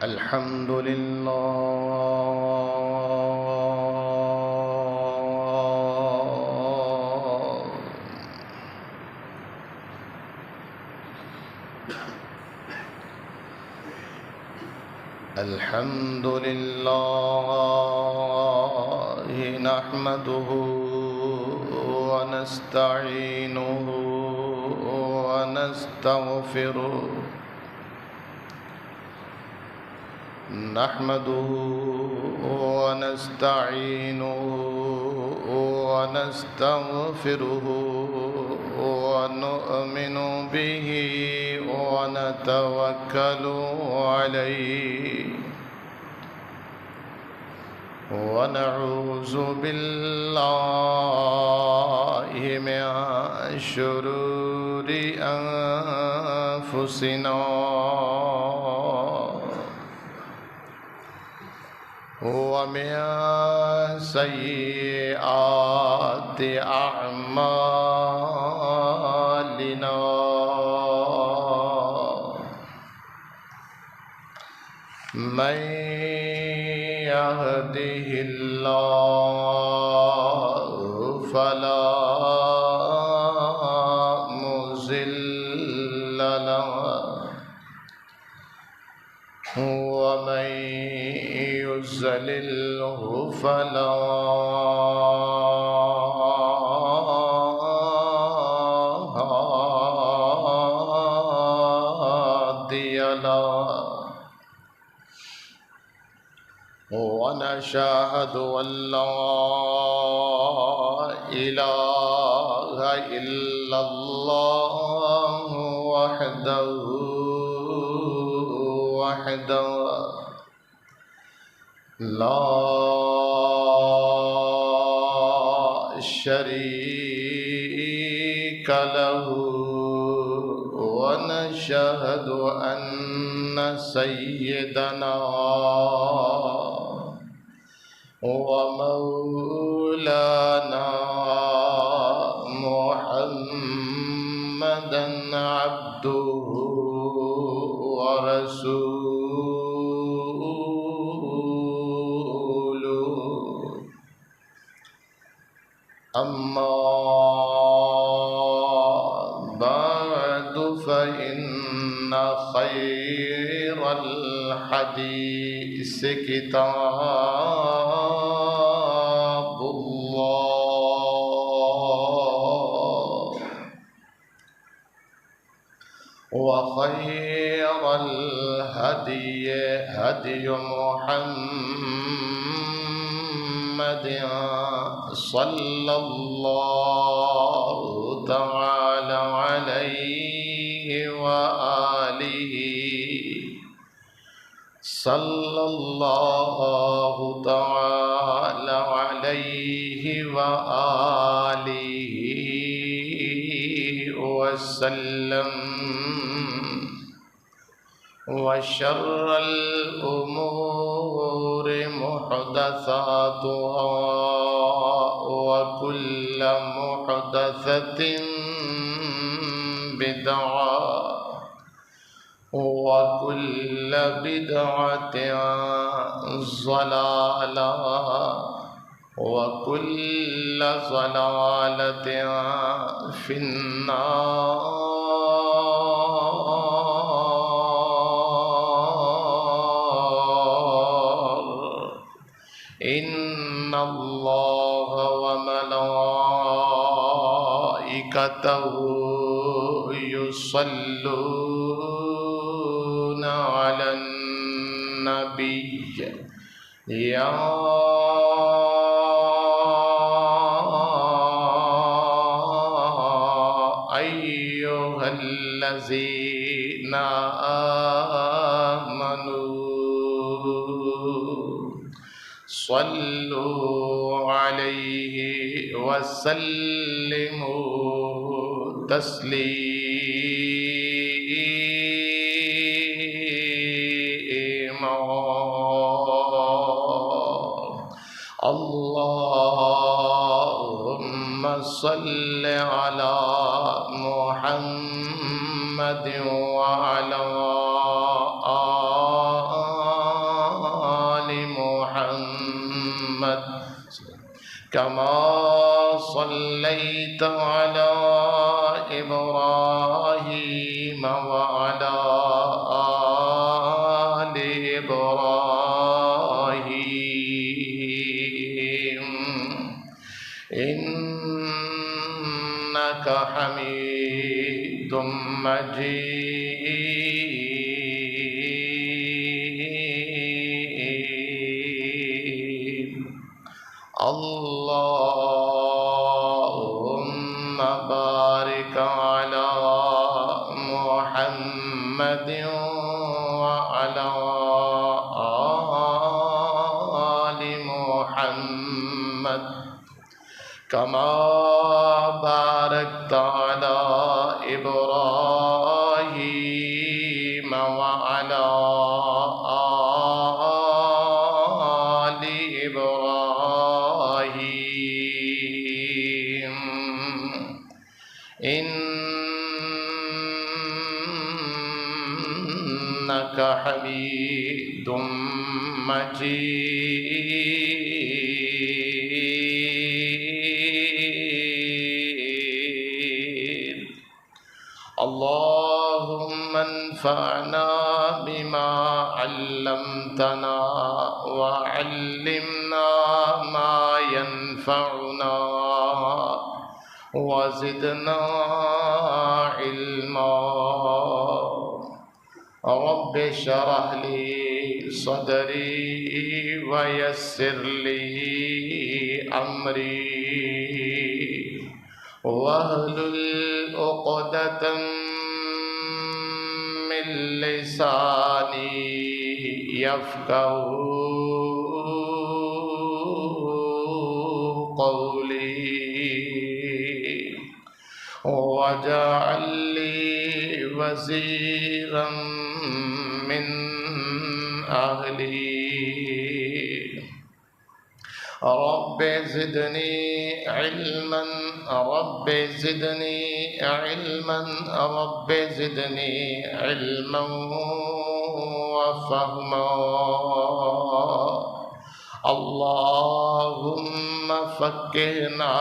الحمد لله الحمد لله نحمده ونستعينه ونستغفره نحمده ونستعينه ونستغفره ونؤمن به ونتوكل عليه ونعوذ بالله من شرور أنفسنا ومن سيئات أعمالنا من يهده الله فلا مضل له ومن يضلله فلا هادي له ونشهد أن لا إله إلا الله وحده لا شريك له ونشهد أن سيدنا ومولانا محمدا عبده ورسوله أما بعد فإن خير الحديث كتاب الله وخير الهدي هدي محمد صلى الله تعالى عليه وآله صلى الله تعالى عليه وآله وسلم وشر الأمور محدثاتها وكل محدثة بدعة وكل بدعة ضلالة وكل ضلالة في النار إن الله وملائكته يصلون على النبي يا أيها الذين آمنوا صلوا عليه وسلموا تسليما اللهم صل على محمد وعلى كما صليت على إبراهيم وعلى آل إبراهيم إنك حميد مجيد اللهم بارك على محمد وعلى آل محمد كما باركت على إبراهيم وعلى آل إبراهيم إنك حميد مجيد اللهم انفعنا بما علمتنا وعلمنا ما ينفعنا وزدنا علما رب اشرح لي صدري ويسر لي أمري واحلل عقدة من لساني يفقهوا قولي واجعل لي وزيرا من أهلي رب زدني علما رب زدني علما رب زدني علما وفهما اللهم فقهنا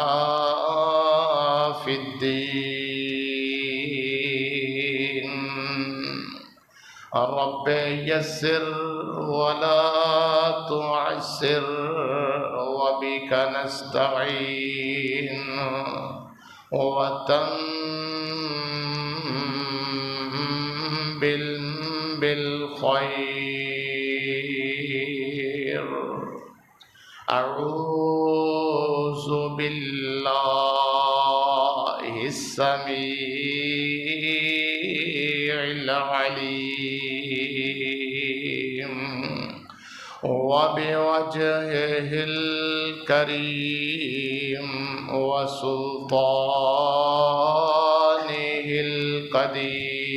في الدين رب يسر ولا تعسر وبك نستعين وتمم بالخير أعوذ بالله السميع العليم وبوجهه الكريم وسلطانه القديم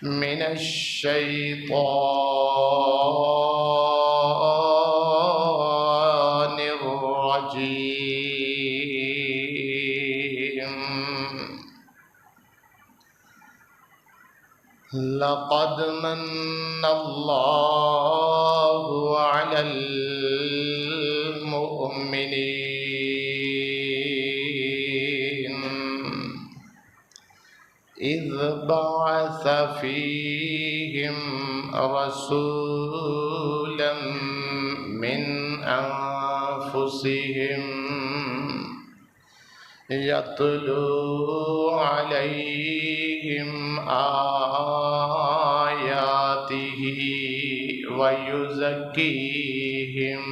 من الشيطان الرجيم لقد من الله على المؤمنين إذ بعث فيهم رسولا من أنفسهم يتلو عليهم آياته ويزكيهم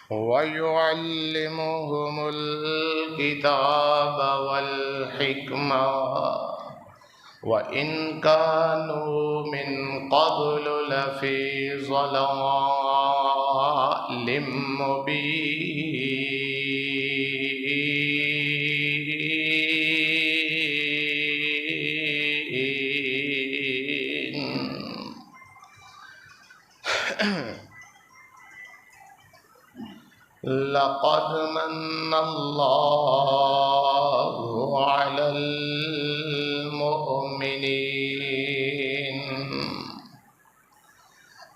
ويعلمهم الكتاب والحكمة وإن كانوا من قبل لفي ضلال مبين لقد من الله على المؤمنين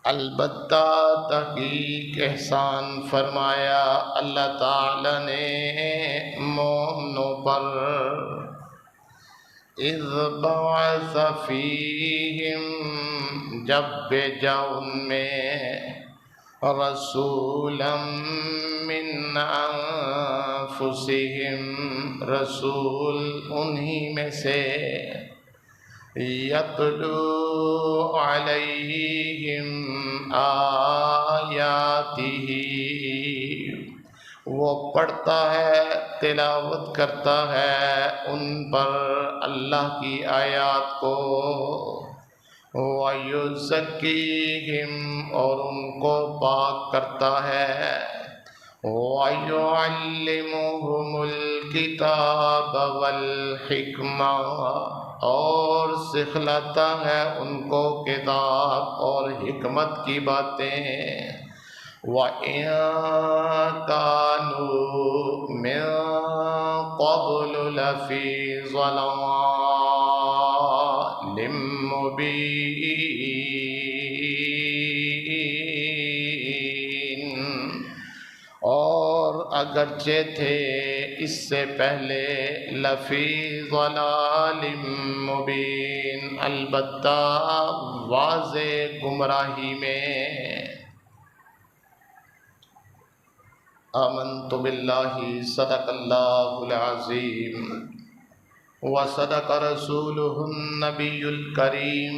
البتہ تحقیق احسان فرمایا اللہ تعالی نے مومنوں پر، اذ بعث فیہم جب بھیجا ان میں، رسولا من انفسہم رسول انہی میں سے، یتلو علیہم آیاتہ وہ پڑھتا ہے تلاوت کرتا ہے ان پر اللہ کی آیات کو، وَيُزَكِّيهِمْ اور ان کو پاک کرتا ہے، وَيُعَلِّمُهُمُ الْكِتَابَ وَالْحِكْمَةَ اور سکھلاتا ہے ان کو کتاب اور حکمت کی باتیں، وَإِن كَانُوا مِن قَبْلُ لَفِي ضَلَالٍ مُبِينٍ اور اگرچہ تھے اس سے پہلے لفی ضلال مبین البتہ واضح گمراہی میں۔ آمنت باللہ صدق اللہ العظیم وصدق رسولہ النبی الکریم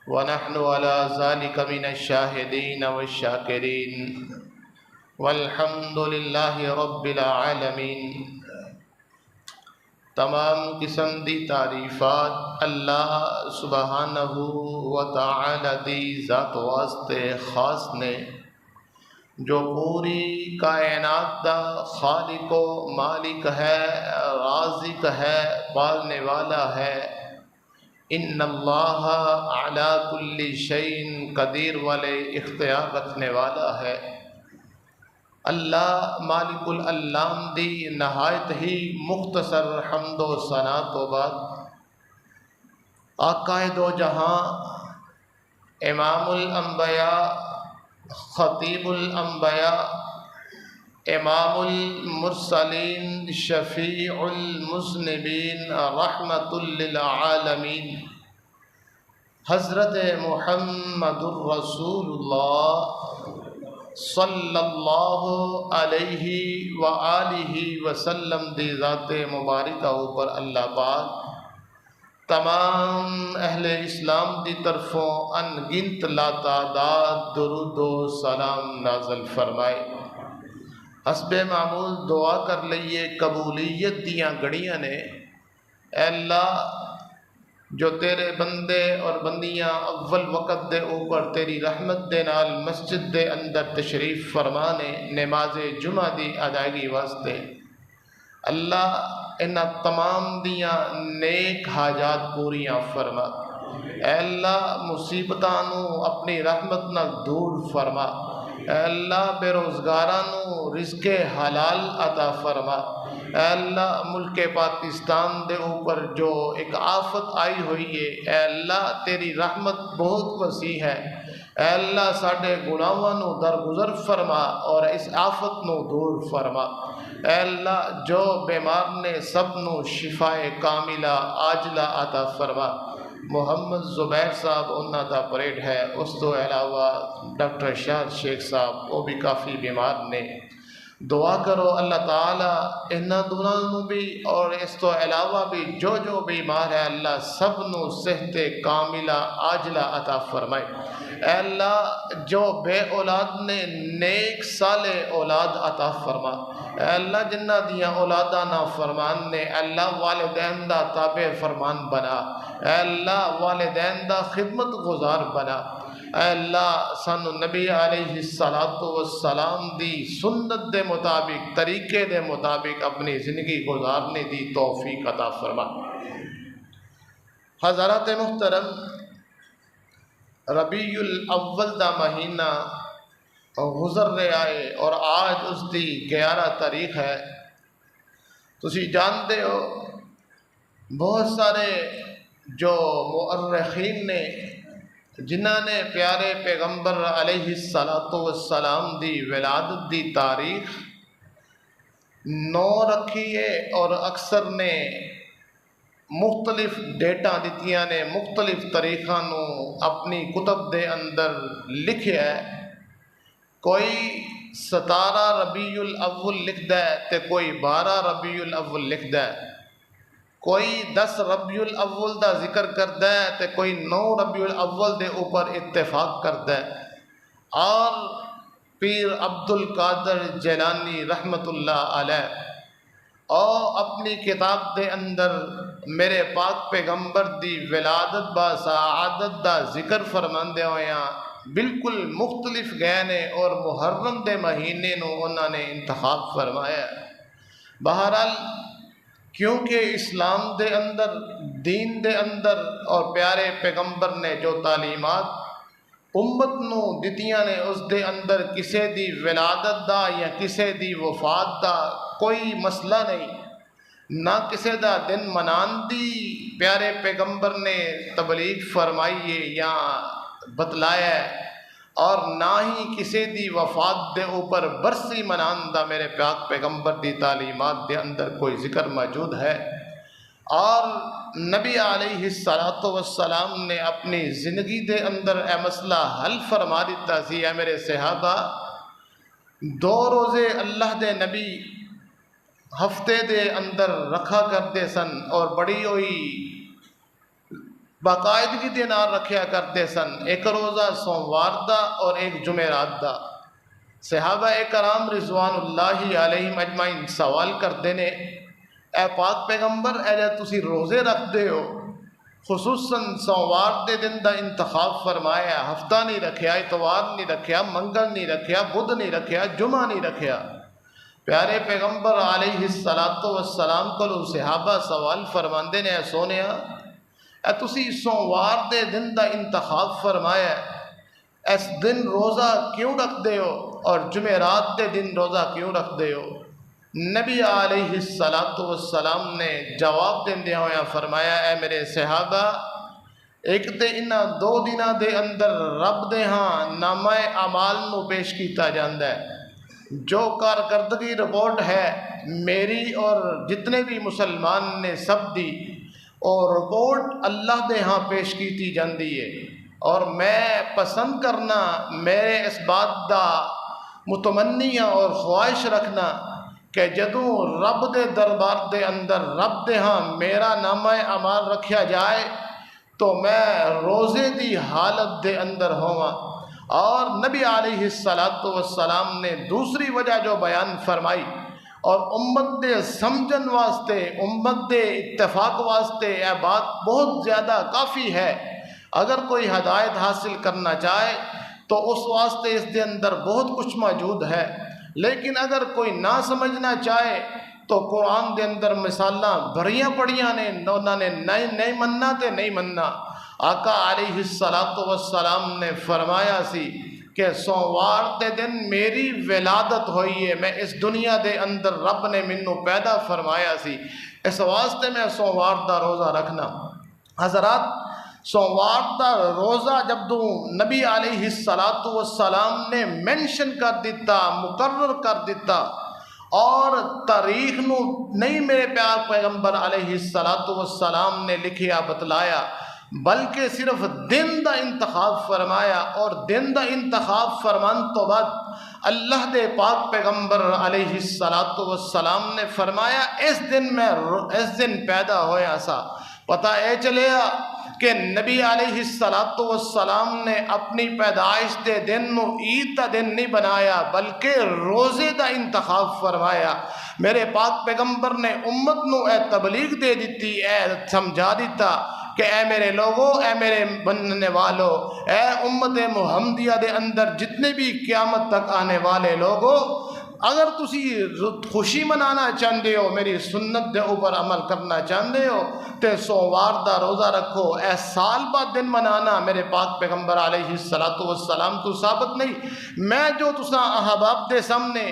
ونحن على ذلك من الشاہدین والشاکرین والحمد للہ رب العالمین۔ تمام قسم دی تعریفات اللہ سبحانہ و تعالی دی ذات واسطے خاص نے، جو پوری کائنات دا خالق و مالک ہے، رازق ہے، پالنے والا ہے۔ ان اللہ علی کل شیء قدیر والے اختیار رکھنے والا ہے۔ اللہ مالک العلام دی نہایت ہی مختصر حمد و ثنا تو بعد آقا دو جہاں، امام الانبیاء، خطیب الانبیاء، امام المرسلین، شفیع المذنبین، رحمت للعالمین، حضرت محمد الرسول اللہ صلی اللہ علیہ وآلہ وسلم دی ذات مبارکہ اوپر اللہ پاک تمام اہل اسلام دی طرفوں ان گنت لا تعداد درود و سلام نازل فرمائے۔ حسب معمول دعا کر لئیے قبولیت دیاں گھڑیاں نے۔ اے اللہ جو تیرے بندے اور بندیاں اول وقت دے اوپر تیری رحمت دے نال مسجد دے اندر تشریف فرمانے نماز جمعہ دی ادائیگی واسطے، اللہ انہاں تمام دیاں نیک حاجات پوریاں فرما۔ اے اللہ مصیبتانو اپنی رحمت نہ دور فرما۔ اے اللہ بے روزگارانو رزق حلال عطا فرما۔ اے اللہ ملک پاکستان دے اوپر جو ایک آفت آئی ہوئی ہے، اے اللہ تیری رحمت بہت وسیع ہے۔ اے اللہ ساڈے گناہاں نو درگزر فرما اور اس آفت نو دور فرما۔ اے اللہ جو بیمار نے سب نو شفاء کاملہ عاجلہ عطا فرما۔ محمد زبیر صاحب انہاں دا پریڈ ہے، اس تو علاوہ ڈاکٹر شاہد شیخ صاحب وہ بھی کافی بیمار نے۔ دعا کرو اللہ تعالیٰ انہاں دونوں بھی اور اس تو علاوہ بھی جو بیمار ہے اللہ سب نو صحت کاملہ عاجلہ عطا فرمائے۔ اے اللہ جو بے اولاد نے نیک صالح اولاد عطا فرما۔ اے اللہ جنہ دیاں اولادہ نا فرمان نے اللہ والدین دا تابع فرمان بنا۔ اے اللہ والدین دا خدمت گزار بنا۔ اے اللہ سانو نبی علیہ السلام دی سنت دے مطابق طریقے دے مطابق اپنی زندگی گزارنے دی توفیق عطا فرما۔ حضرات محترم، ربیع الاول دا مہینہ گزر رہا ہے اور آج اس دی 11 تاریخ ہے۔ تسی جانتے ہو بہت سارے جو مؤرخین نے جنہاں نے پیارے پیغمبر علیہ السلام دی ولادت دی تاریخ 9 رکھی ہے اور اکثر نے مختلف ڈیٹا دیتیاں نے مختلف طریقہ نو اپنی کتب دے اندر لکھیا ہے۔ کوئی 17 ربیع الاول لکھدا ہے تے کوئی 12 ربیع الاول لکھدا ہے، کوئی 10 ربیع الاول دا ذکر کردا ہے تے کوئی 9 ربیع الاول دے اوپر اتفاق کردا ہے۔ اور پیر عبد القادر جیلانی رحمت اللہ علیہ اور اپنی کتاب دے اندر میرے پاک پیغمبر دی ولادت با سعادت دا ذکر فرماندے ہویاں بالکل مختلف گئے نے اور محرم دے مہینے نو انہوں نے انتخاب فرمایا۔ بہرحال کیونکہ اسلام دے اندر دین دے اندر اور پیارے پیغمبر نے جو تعلیمات امت نو دتیاں نے اس دے اندر کسے دی ولادت دا یا کسے دی وفات دا کوئی مسئلہ نہیں، نہ کسے دا دن منان دی پیارے پیغمبر نے تبلیغ فرمائی ہے یا بتلایا ہے، اور نہ ہی کسی دی وفات دے اوپر برسی منان دا میرے پاک پیغمبر دی تعلیمات دے اندر کوئی ذکر موجود ہے۔ اور نبی علیہ السلام نے اپنی زندگی دے اندر اے مسئلہ حل فرما دیتا سی۔ اے میرے صحابہ، 2 روزے اللہ دے نبی ہفتے دے اندر رکھا کرتے سن اور بڑی ہوئی باقاعدگی دے نال رکھیا کرتے سن، ایک روزہ سوموار دا اور ایک جمعرات دا۔ صحابہ کرام رضوان اللہ علیہم اجمعین سوال کرتے نے، اے پاک پیغمبر اے جے تسی روزے رکھ دے ہو، خصوصاً سوموار دے دن دا انتخاب فرمایا، ہفتہ نہیں رکھیا، اتوار نہیں رکھیا، منگل نہیں رکھیا، بدھ نہیں رکھیا، جمعہ نہیں رکھیا۔ پیارے پیغمبر علیہ السلام کو صحابہ سوال فرماندے نے، اے سونیا اے تسی سوموار دے دن دا انتخاب فرمایا، اس دن روزہ کیوں رکھ دے ہو اور جمعرات دے دن روزہ کیوں رکھ دے ہو؟ نبی علیہ السلام نے جواب دیندے ہویا فرمایا، اے میرے صحابہ، ایک تے انہاں 2 دناں دے اندر رب دے ہاں نامہ اعمال نو پیش کیتا جاندا ہے۔ جو کارکردگی رپورٹ ہے میری اور جتنے بھی مسلمان نے سب دی، اور رپورٹ اللہ دے ہاں پیش کیتی جاندی ہے، اور میں پسند کرنا، میرے اس بات دا متمنیاں اور خواہش رکھنا کہ جدوں رب دے دربار دے اندر رب دے ہاں میرا نامہ اعمال رکھیا جائے تو میں روزے دی حالت دے اندر ہوا۔ اور نبی علیہ السلام نے دوسری وجہ جو بیان فرمائی اور امت دے سمجھن واسطے، امت دے اتفاق واسطے یہ بات بہت زیادہ کافی ہے۔ اگر کوئی ہدایت حاصل کرنا چاہے تو اس واسطے اس دے اندر بہت کچھ موجود ہے، لیکن اگر کوئی نہ سمجھنا چاہے تو قرآن دے اندر مثالاں بھریاں پڑیاں نے، انہوں نے نہیں مننا تے نہیں مننا۔ آقا علیہ السلام نے فرمایا سی کہ سوموار دے دن میری ولادت ہوئی ہے، میں اس دنیا دے اندر رب نے منو پیدا فرمایا سی، اس واسطے میں سوموار دا روزہ رکھنا۔ حضرات، سوموار دا روزہ جب دو نبی علیہ السلام نے مینشن کر دیتا، مقرر کر دیتا، اور تاریخ نو نہیں میرے پیار پیغمبر علیہ السلام نے لکھیا بتلایا، بلکہ صرف دن دا انتخاب فرمایا، اور دن دا انتخاب فرمان تو بعد اللہ دے پاک پیغمبر علیہ السلام نے فرمایا اس دن پیدا ہویا سا۔ پتہ اے چلیا کہ نبی علیہ السلام نے اپنی پیدائش دے دن نو عید دا دن نہیں بنایا بلکہ روزے دا انتخاب فرمایا۔ میرے پاک پیغمبر نے امت نو اے تبلیغ دے دیتی، اے سمجھا دیتا کہ اے میرے لوگوں، اے میرے بننے والوں، اے امت محمدیہ دے اندر جتنے بھی قیامت تک آنے والے لوگوں، اگر تسی خوشی منانا چاہتے ہو، میری سنت دے اوپر عمل کرنا چاہتے ہو، تے سوموار دا روزہ رکھو۔ اے سال بعد دن منانا میرے پاک پیغمبر علیہ السلام تو ثابت نہیں۔ میں جو تساں احباب دے سامنے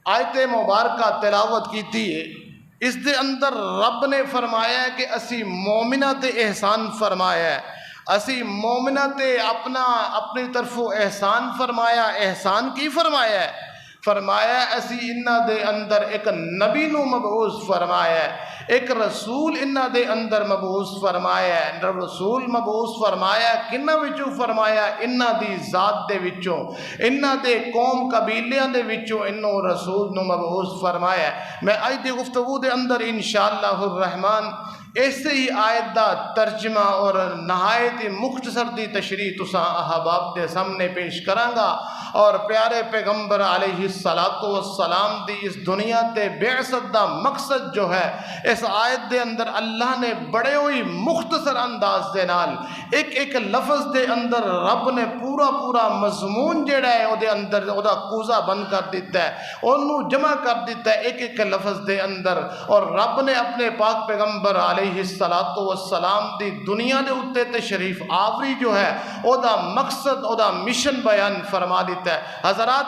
آیت مبارکہ تلاوت کیتی ہے، اس دے اندر رب نے فرمایا ہے کہ اسی مومنہ تے احسان فرمایا ہے، اسی مومنہ تے اپنی طرفوں احسان فرمایا. احسان کی فرمایا ہے؟ فرمایا اسی انہاں دے اندر ایک نبی نو مبعوث فرمایا ہے, ایک رسول انہاں دے اندر مبعوث فرمایا ہے. رسول مبعوث فرمایا کنہاں وچوں؟ فرمایا انہاں دی ذات دے وچوں, انہاں دے قوم قبیلیاں دے وچوں انہوں رسول نو مبعوث فرمایا ہے. میں اج دی گفتگو دے اندر انشاءاللہ الرحمن ایسے ہی آیت دا ترجمہ اور نہایت مختصر دی تشریح تساں احباب دے سامنے پیش کرانگا. اور پیارے پیغمبر علیہ السلام دی اس دنیا تے بعثت دا مقصد جو ہے, اس آیت دے اندر اللہ نے بڑے ہوئی مختصر انداز دے نال ایک ایک لفظ دے اندر رب نے پورا مضمون جڑا ہے او دے اندر او دا کوزہ بند کر دیتا ہے, انہوں جمع کر دیتا ہے ایک ایک لفظ دے اندر. اور رب نے اپنے پاک پیغمبر علیہ السلام دی دنیا دے اتے تشریف آوری جو ہے او دا مقصد او دا مشن بیان فرما دیتا ہے. حضرات,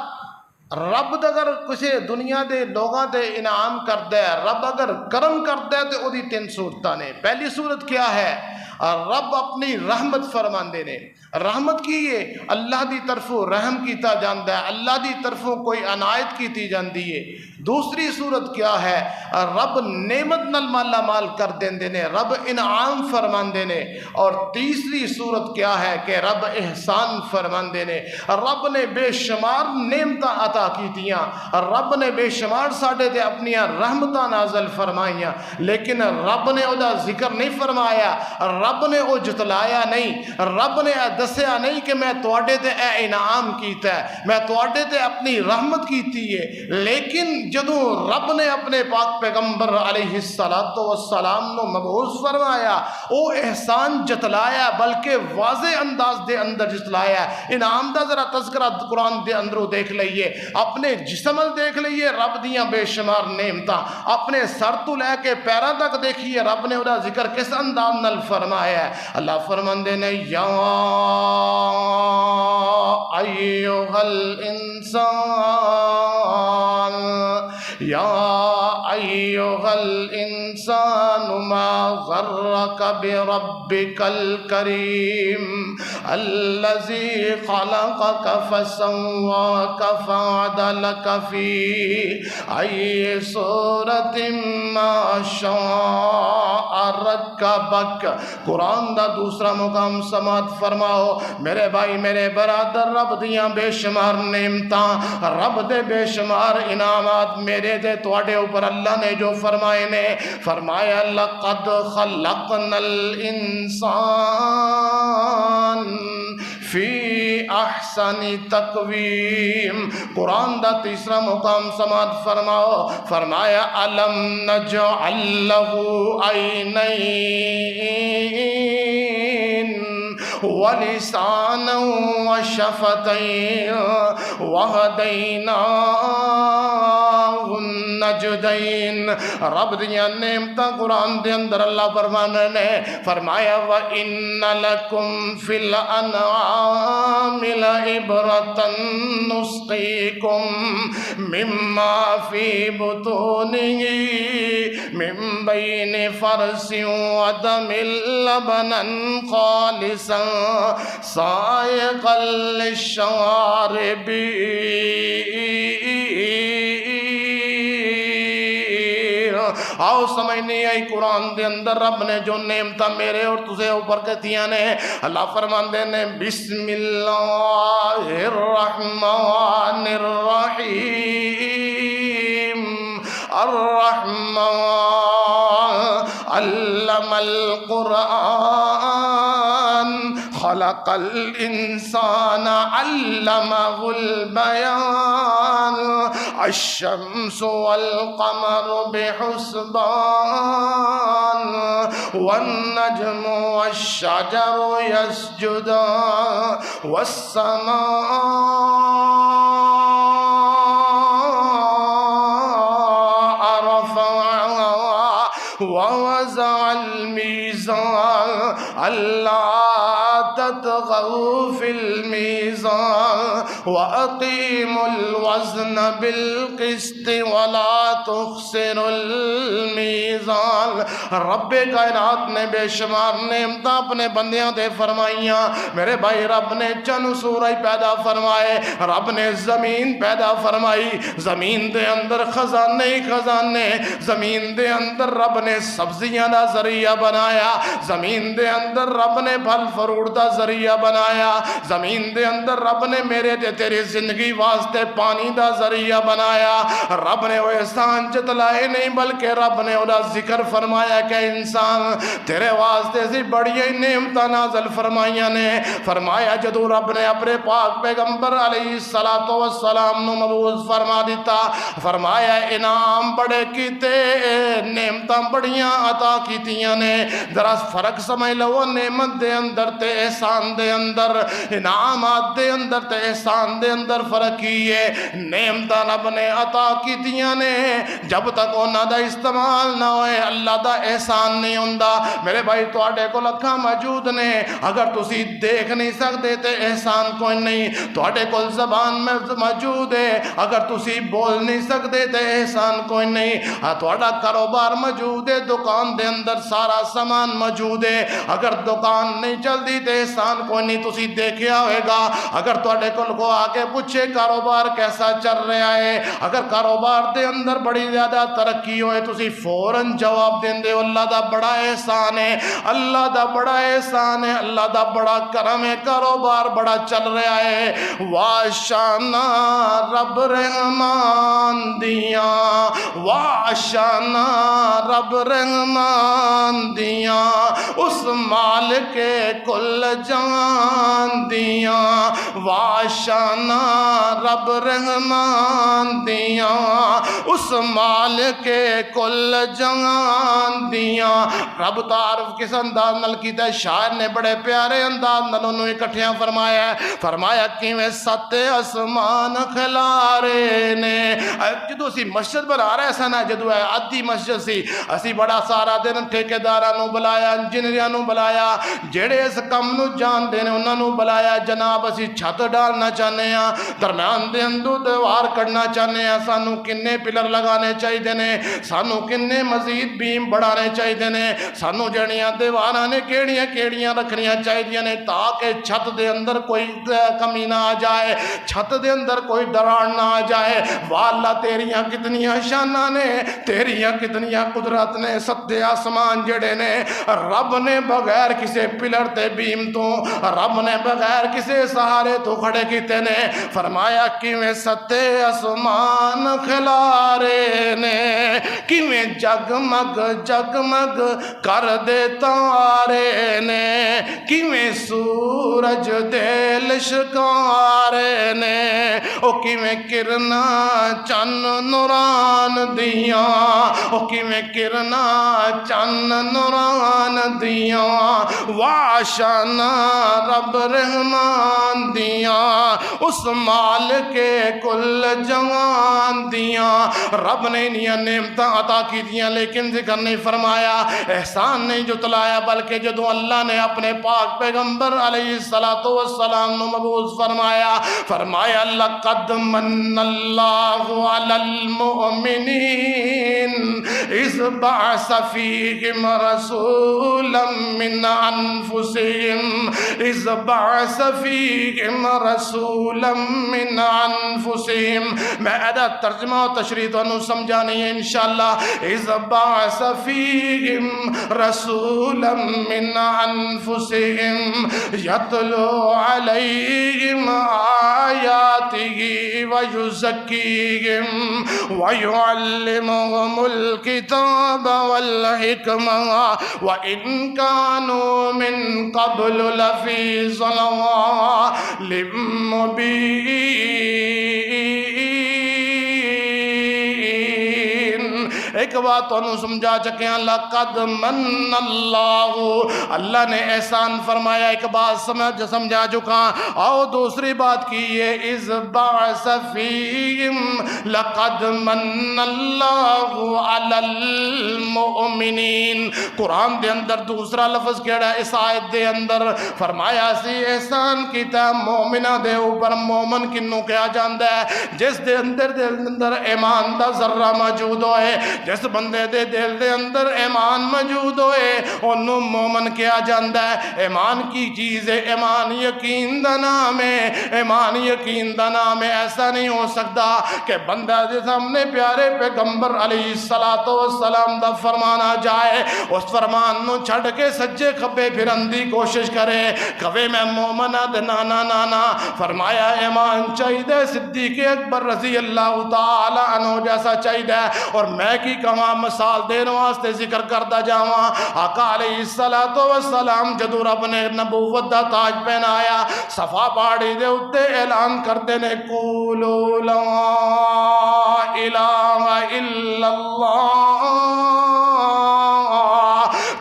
رب اگر کسی دنیا دے لوگاں دے انعام کرتا ہے, رب اگر کرم کرتا ہے تو او دی 3 صورتاں نے. پہلی صورت کیا ہے؟ رب اپنی رحمت فرماندے نے. رحمت کی یہ اللہ دی طرفوں رحم کیتا جاندا ہے, اللہ دی طرفوں کوئی عنایت کیتی جاندی ہے. دوسری صورت کیا ہے؟ رب نعمت نال مالا مال کر دیندے نے, رب انعام فرماندے نے. اور تیسری صورت کیا ہے کہ رب احسان فرماندے نے. رب نے بے شمار نعمتاں عطا کیتیاں, رب نے بے شمار ساڈے تے اپنی رحمتاں نازل فرمائیاں, لیکن رب نے او دا ذکر نہیں فرمایا, رب نے او جتلایا نہیں, رب نے دسیا نہیں کہ میں تواڈے تے اے انعام کیتا ہے, میں تواڈے تے اپنی رحمت کیتی ہے. لیکن جدوں رب نے اپنے پاک پیغمبر علیہ السلام نو مبعوث فرمایا, او احسان جتلایا بلکہ واضح انداز دے اندر جتلایا. انعام دا ذرا تذکرہ قرآن دے اندروں دیکھ لئیے, اپنے جسم دیکھ لئیے, رب دیاں بے شمار نعمتاں, اپنے سر تو لے کے پیراں تک دیکھیے رب نے اودا ذکر کس انداز نال فرمایا ہے. اللہ فرماندے نے یا ایھا الانسان, یا ایھا الانسان ما غرک بربک الکریم الذی خلقک فسواک فعدلک فی ای صورت ما شاء رکبک. قرآن دا دوسرا مقام سماعت فرماؤ میرے بھائی میرے برادر, رب دیاں بے شمار نعمتاں, رب دے بے شمار انعامات میرے دے تواڈے اوپر اللہ نے جو فرمائے نے. فرمایا لقد خلقنا الانسان فی احسن تقویم. قرآن دا تیسرا مقام سماعت فرماؤ, فرمایا الم نجعل لہ عینین ولسانا وشفتین وہدیناہ النجدین. رب دیاں نعمتاں قرآن دے اندر اللہ فرمانے نے فرمایا وَإِنَّ لَكُمْ فِي الْأَنْعَامِ لَعِبْرَةً نُسْقِيكُمْ مِمَّا فِي بُطُونِهِ مِنْ بَيْنِ فَرْثٍ وَدَمٍ لَبَنًا خَالِصًا سَائِغًا لِلشَّارِبِينَ. آؤ سمجھنی آئی قرآن دے اندر رب نے جو نعمتہ میرے اور تجھے اوپر کہتیاں نے. اللہ فرماندے نے بسم اللہ الرحمن الرحیم. الرحمن علم القرآن خلق الانسان علمه البیان. الشمس والقمر بحسبان والنجم والشجر يسجدان والسماء رفعها ووزع الميزان ألا تطغوا في الميزان وأقيموا الوزن بالقسط ولا تخسروا الميزان۔ رب کائنات نے بے شمار نعمتیں اپنے بندیاں دے فرمائیاں میرے بھائی۔ رب نے چند سورج پیدا فرمائے، رب نے زمین پیدا فرمائی، زمین دے اندر خزانے ہی خزانے، زمین دے اندر رب نے سبزیاں دا ذریعہ بنایا، زمین دے اندر رب نے پھل فروٹ دا ذریعہ بنایا، زمین دے اندر رب نے میرے تے تیری زندگی واسطے پانی دا ذریعہ بنایا۔ رب نے وہ احسان جتلائے نہیں بلکہ رب نے وہ ذکر فرمایا کہ انسان تیرے واسطے سی بڑی نعمتاں نازل فرمائیاں نے۔ فرمایا جدو رب نے اپنے پاک پیغمبر علیہ السلام نو مبعوث فرما دیتا، فرمایا انعام بڑے کیتے، نعمتاں بڑیاں عطا کیتیاں نے۔ ذرا فرق سمجھ لو، نعمت دے اندر تے احسان دے اندر، انعامات دے اندر تے احسان دے اندر فرق ہی ہے۔ نعمتاں رب نے عطا کیتیاں نے، جب تک انہاں دا استعمال نہ ہوئے اللہ دا احسان نہیں ہوندا۔ میرے بھائی تواڈے کول اکھاں موجود نے، اگر تسی دیکھ نہیں سکتے تے احسان کوئی نہیں۔ تواڈے کول زبان میں موجود ہے، اگر تسی بول نہیں سکتے تے احسان کوئی نہیں۔ تواڈا کاروبار موجود ہے، دکان دے اندر سارا سامان موجود ہے، اگر دکان نہیں چلدی تے احسان کوئی نہیں۔ تسی دیکھیا ہوئے گا اگر تواڈے کول کو آ کے پوچھے کاروبار کیسا چل رہا ہے، اگر کاروبار دے اندر بڑی زیادہ ترقی ہوئے تسی فوراً جواب دیندے اللہ دا بڑا احسان ہے، اللہ دا بڑا احسان ہے، اللہ دا بڑا کرم ہے، کاروبار بڑا چل رہا ہے۔ واشانا رب رحمان دیاں، واشانا رب رحمان دیاں، اس مالک کل جان دیاں، واشانا رب رحمان دیاں، اس مالک کل جان دیاں۔ رب تعارف کس انداز نال کیتا ہے، شاعر نے بڑے پیارے انداز نال انہوں اکٹھیاں فرمایا ہے۔ فرمایا کیویں سات آسمان کھلارے نے۔ جدو اسی مسجد بنا رہے سن، جدو آدھی مسجد سی، اسی بڑا سارا دن ٹھیکیداراں نو بلایا، انجینئراں نو بلایا، جڑے اس کم نو جان دے نے انہاں نو بلایا۔ جناب اسی چھت ڈالنا چاہنے ہاں، درمیان دے اندر دیوار کڈنا چاہنے ہاں، سانو کنے پلر لگانے چاہیے نے، سانو کنے مزید بیم بڑھانے چاہیے نے، سانو جڑیاں دیواراں نے کیڑیاں کیڑیاں رکھنیاں چاہیے نے، تاکہ چھت دے اندر کوئی کمی نہ آ جائے، چھت دے اندر کوئی دراڑ نہ آ جائے۔ واللہ تیریاں کتنیاں شاناں نے، تیریاں کتنیاں قدرت نے، ستے آسمان جڑے نے رب نے بغیر کسے پلر تے بیم تو، رب نے بغیر کسے سہارے تو کھڑے کیتے نے۔ فرمایا کیویں ستے آسمان کھلارے نے، کیویں جگمگ جگمگ کر دے تارے نے، کیویں سورج دے لشکارے نے، او کیویں کرنا چن نوران دیاں، او کیویں کرنا چن نوران دیاں، واشانا رب رحمان دیاں، اس مالک کل جوان دیاں۔ رب نے انہیاں نعمتاں عطا کی دیاں، لیکن ذکر نہیں فرمایا، احسان نہیں جتلایا، بلکہ جدو اللہ نے اپنے پاک پیغمبر علیہ السلام نو مبعوث فرمایا، فرمایا لقد من اللہ علی المؤمنین اذ بعث فیہم رسولا من انفسہم، اذ بعث فیہم رسولا من انفسہم۔ میں ایدہ ترجمہ و تشریح تو انہوں سمجھا نہیں ہے انشاءاللہ۔ اذ بعث فیہم رسولا من انفسہم یتلو علیہم آیاتہ ویزکیہم ویعلمہم الکتاب والحکمہ وَإِن كَانُوا مِن قَبْلُ لَفِي ضَلَالٍ مُبِينٍ۔ ایک بات تانوں سمجھا چکیاں لقد من اللہ اللہ نے احسان فرمایا ایک بات سمجھا چکا آؤ دوسری بات کی یہ اذ بعث فیہم لقد من اللہ علی المؤمنین قرآن دے اندر دوسرا لفظ کیڑا ہے اس آیت دے اندر فرمایا سی احسان کیتا مومنہ دے اوپر مومن کنوں کیا جاندہ ہے جس دے اندر ایمان دا ذرہ موجود ہوئے جس بندے دے دل دے اندر ایمان موجود ہوئے انہوں مومن کیا جاندہ ہے ایمان کی چیز ہے ایمان یقین دا نام ہے ایمان یقین دا نام ہے ایسا نہیں ہو سکتا کہ بندہ دے سامنے پیارے پیغمبر علیہ السلام دا فرمانا جائے اس فرمان نو چھڑ کے سجے کھبے پھرن دی کوشش کرے کبھی میں مومنہ دے نانا نانا فرمایا ایمان چاہیدے صدیق اکبر رضی اللہ تعالی عنہ جیسا چاہیدے اور میں کی کہاں مثال دینے واسطے ذکر کردہ جاواں آقا علیہ السلام جدو رب نے نبوت دا تاج پہنایا صفا پاڑی دے اتے اعلان کردے نے قولو لا الہ الا اللہ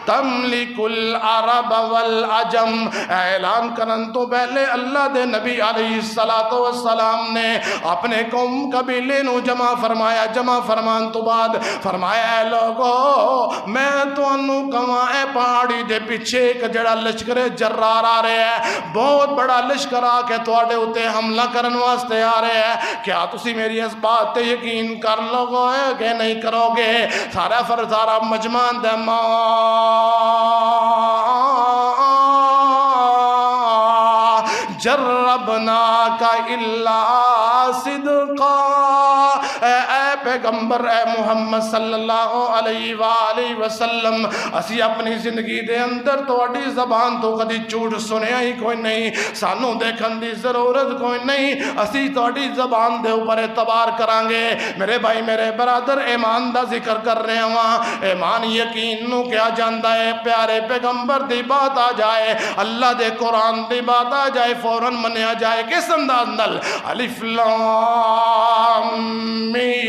تملک العرب والعجم اعلان کرن تو پہلے اللہ دے نبی علیہ السلام نے اپنے قوم قبیلے نو جمع فرمایا جمع فرمان تو بعد فرمایا اے لوگو میں تو انو کہاں اے پہاڑی دے پیچھے ایک جڑا لشکر جرار آ رہے ہیں بہت بڑا لشکر آ کے تواڈے اتے حملہ کرن واسطے آ رہے ہیں کیا تسی میری اس بات تے یقین کر لو گے کہ نہیں کرو گے سارا فرزارہ مجمان دے جربناک الا صدقا اے پیغمبر اے محمد صلی اللہ علیہ وآلہ وسلم اسی اپنی زندگی دے اندر توڑی زبان تو کدی جھوٹ سنیا ہی کوئی نہیں سانو دیکھن دی ضرورت کوئی نہیں اسی توڑی زبان دے اوپر اعتبار کرانگے میرے بھائی میرے برادر ایمان دا ذکر کر رہے ہیں ایمان یقین نو کیا جاندہ ہے پیارے پیغمبر دی بات آ جائے اللہ دے قرآن دی بات آ جائے فوراً منیا جائے کس انداز نل الف لام میم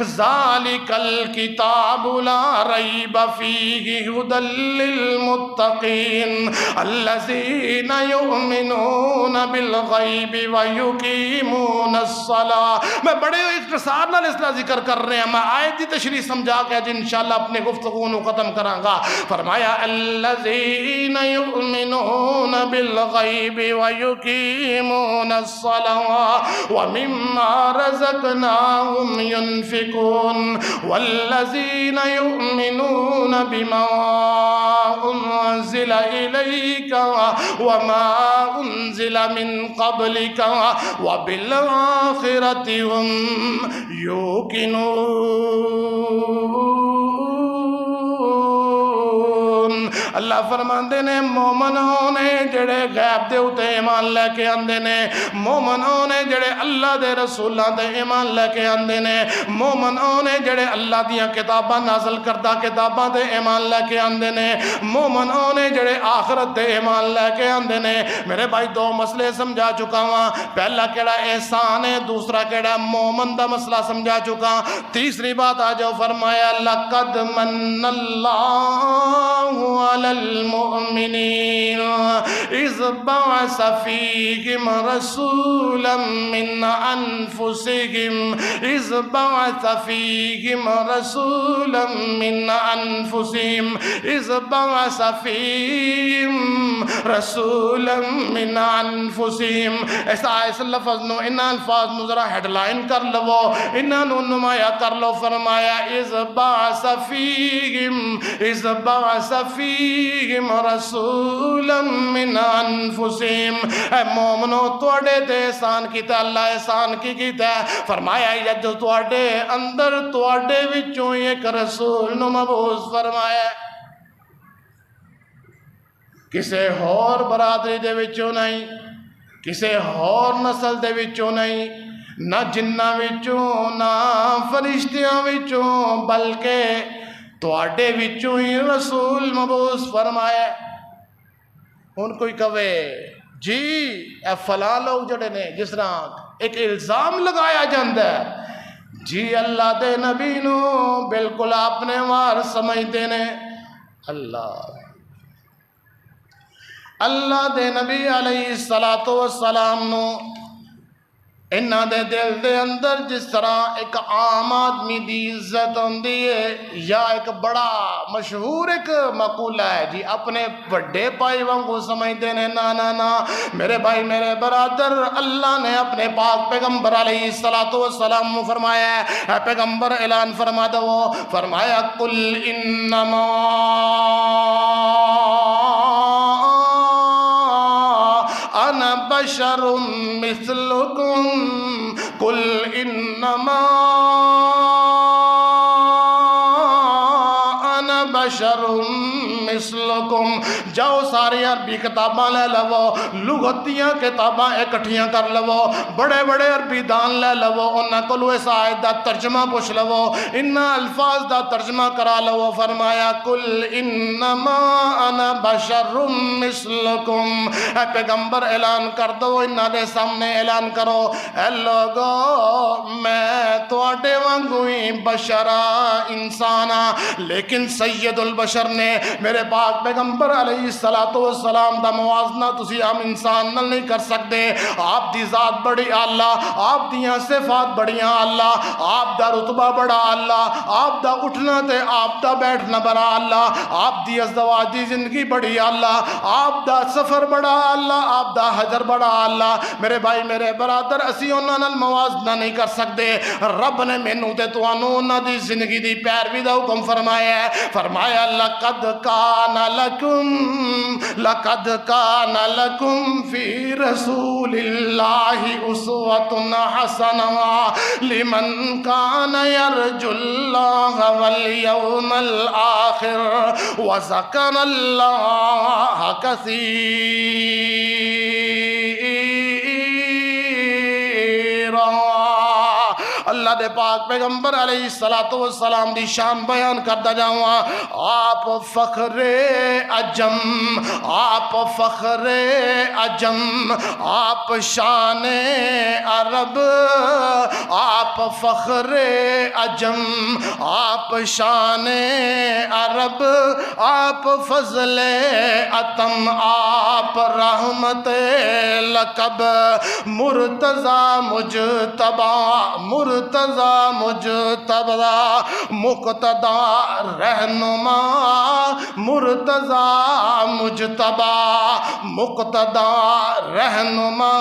ذالک الکتاب لا ریب فیہ ھدی للمتقین الذین یؤمنون بالغیب ویقیمون الصلاۃ میں بڑے اختصار نال اس ذکر کر رہے ہیں میں آیت دی تشریح سمجھا کے آج انشاءاللہ اپنے گفتگو کو ختم کراں گا فرمایا الذین یؤمنون بالغیب ویقیمون الصلاۃ ومما رزقناہم ينفقون والذين يؤمنون بما أنزل إليك وما أنزل من قبلك وبالآخرة هم يوقنون اللہ فرماندے نے مومنوں نے جڑے غیب دے اتے ایمان لے کے آندے نے مومنوں نے جڑے اللہ دے رسولاں دے ایمان لے کے آندے نے مومنوں نے جڑے اللہ دیاں کتاباں نازل کردہ کتاباں دے ایمان لے کے آندے نے مومنوں نے جڑے آخرت دے ایمان لے کے آندے نے میرے بھائی دو مسئلے سمجھا چکا ہوں پہلا کیڑا احسان ہے دوسرا کیڑا مومن دا مسئلہ سمجھا چکا تیسری بات آ جاؤ فرمایا لقد من اللہ علی المؤمنین اذ بعث فیہم رسولا من انفسہم اذ بعث فیہم رسولا من انفسہم اذ بعث فیہم رسولا من انفسہم اس لفظ نو ان الفاظ نو ذرا ہیڈ لائن کر لو انہاں نو نمایاں کر لو فرمایا اذ بعث فیہم رسولا من انفسہم اے مومنو توڑے تے احسان کیتا اللہ احسان کی کیتا فرمایا جد توڑے اندر توڑے وچوں ایک رسول نو مبعوث فرمایا کسے اور برادری دے وچوں نہیں کسے اور نسل دے وچوں نہیں نہ جنہ وچوں نہ فرشتیاں وچوں بلکہ توڑے وچوں ہی رسول مبعوث فرمایا ان کوئی کہے جی اے فلاں لوگ جڑے نے جس طرح ایک الزام لگایا جاندہ ہے جی اللہ دے نبی نو بالکل آپ نے وار سمجھتے نے اللہ دے نبی علیہ السلام نو انہ دے دل دے اندر جس طرح ایک عام آدمی دی عزت ہوندی ہے یا ایک بڑا مشہور ایک مقولہ ہے جی اپنے بڑے بھائی وانگو سمجھتے ہیں نا میرے بھائی میرے برادر اللہ نے اپنے پاک پیغمبر علیہ السلام فرمایا ہے اے پیغمبر اعلان فرما دو فرمایا قل انما انا بشر مثلکم قل انما انا بشر مثلکم جاؤ ساری عربی کتاباں لے لو لغتیاں کتاباں اکٹھیاں کر لو بڑے بڑے عربی دان لے لو انہاں کولو اس آیت دا ترجمہ پوچھ لو انہاں الفاظ دا ترجمہ کرا لو فرمایا قل انما انا بشر مثلکم اے پیغمبر اعلان کر دو انہاں دے سامنے اعلان کرو اے لوگو میں تواڈے وانگو ہی بشرا انسانا لیکن سید البشر نے میرے پاک پیغمبر علیہ السلام دا موازنہ تسی عام انسان نال نہیں کر سکتے آپ دی ذات بڑی اعلیٰ آپ دیاں صفات بڑیاں اللہ آپ دا رتبہ بڑا اللہ آپ دا اٹھنا تے آپ دا بیٹھنا بڑا اللہ آپ دی ازدواج دی زندگی بڑی اللہ آپ دا سفر بڑا اللہ آپ دا حجر بڑا اللہ میرے بھائی میرے برادر اسی انہاں نال موازنہ نہیں کر سکتے رب نے مینوں تے تانوں انہاں دی زندگی دی پیروی دا حکم فرمایا ہے فرمایا لقد کان لکم فی رسول اللہ اسوۃ حسنہ لمن کان یرجو اللہ والیوم الآخر وذکر اللہ کثیرا اللہ دے پاک پیغمبر علیہ السلام دی شان بیان کردہ جاؤں آپ فخر عجم آپ شان عرب آپ فخر عجم آپ شان عرب آپ فضل اتم آپ رحمت لقب مرتضی مجتبی مقتدی رہنما مرتضی مجتبی مقتدی رہنما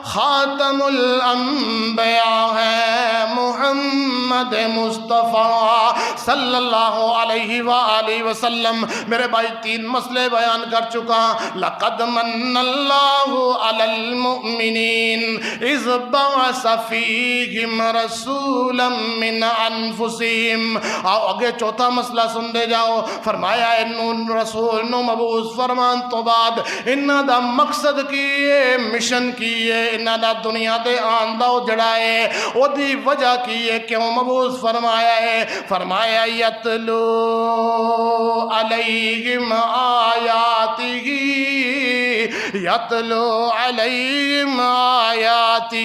خاتم الانبیاء ہے محمد مصطفیٰ صلی اللہ علیہ وآلہ وسلم میرے بھائی تین مسئلے بیان کر چکا لقد من اللہ علی المؤمنین اذ بعث فیہم رسولا من انفسہم آؤ آگے چوتھا مسئلہ سن دے جاؤ فرمایا انہوں رسول نو مبعوث فرمان تو بعد انہاں دا مقصد کیے مشن کیے انہاں دا دنیا دے آندہ جڑائے او دی وجہ کیے کیوں مبعوث فرمایا ہے فرمایا یتلو علیہم آیاتہ یتلو علیہم آیاتہ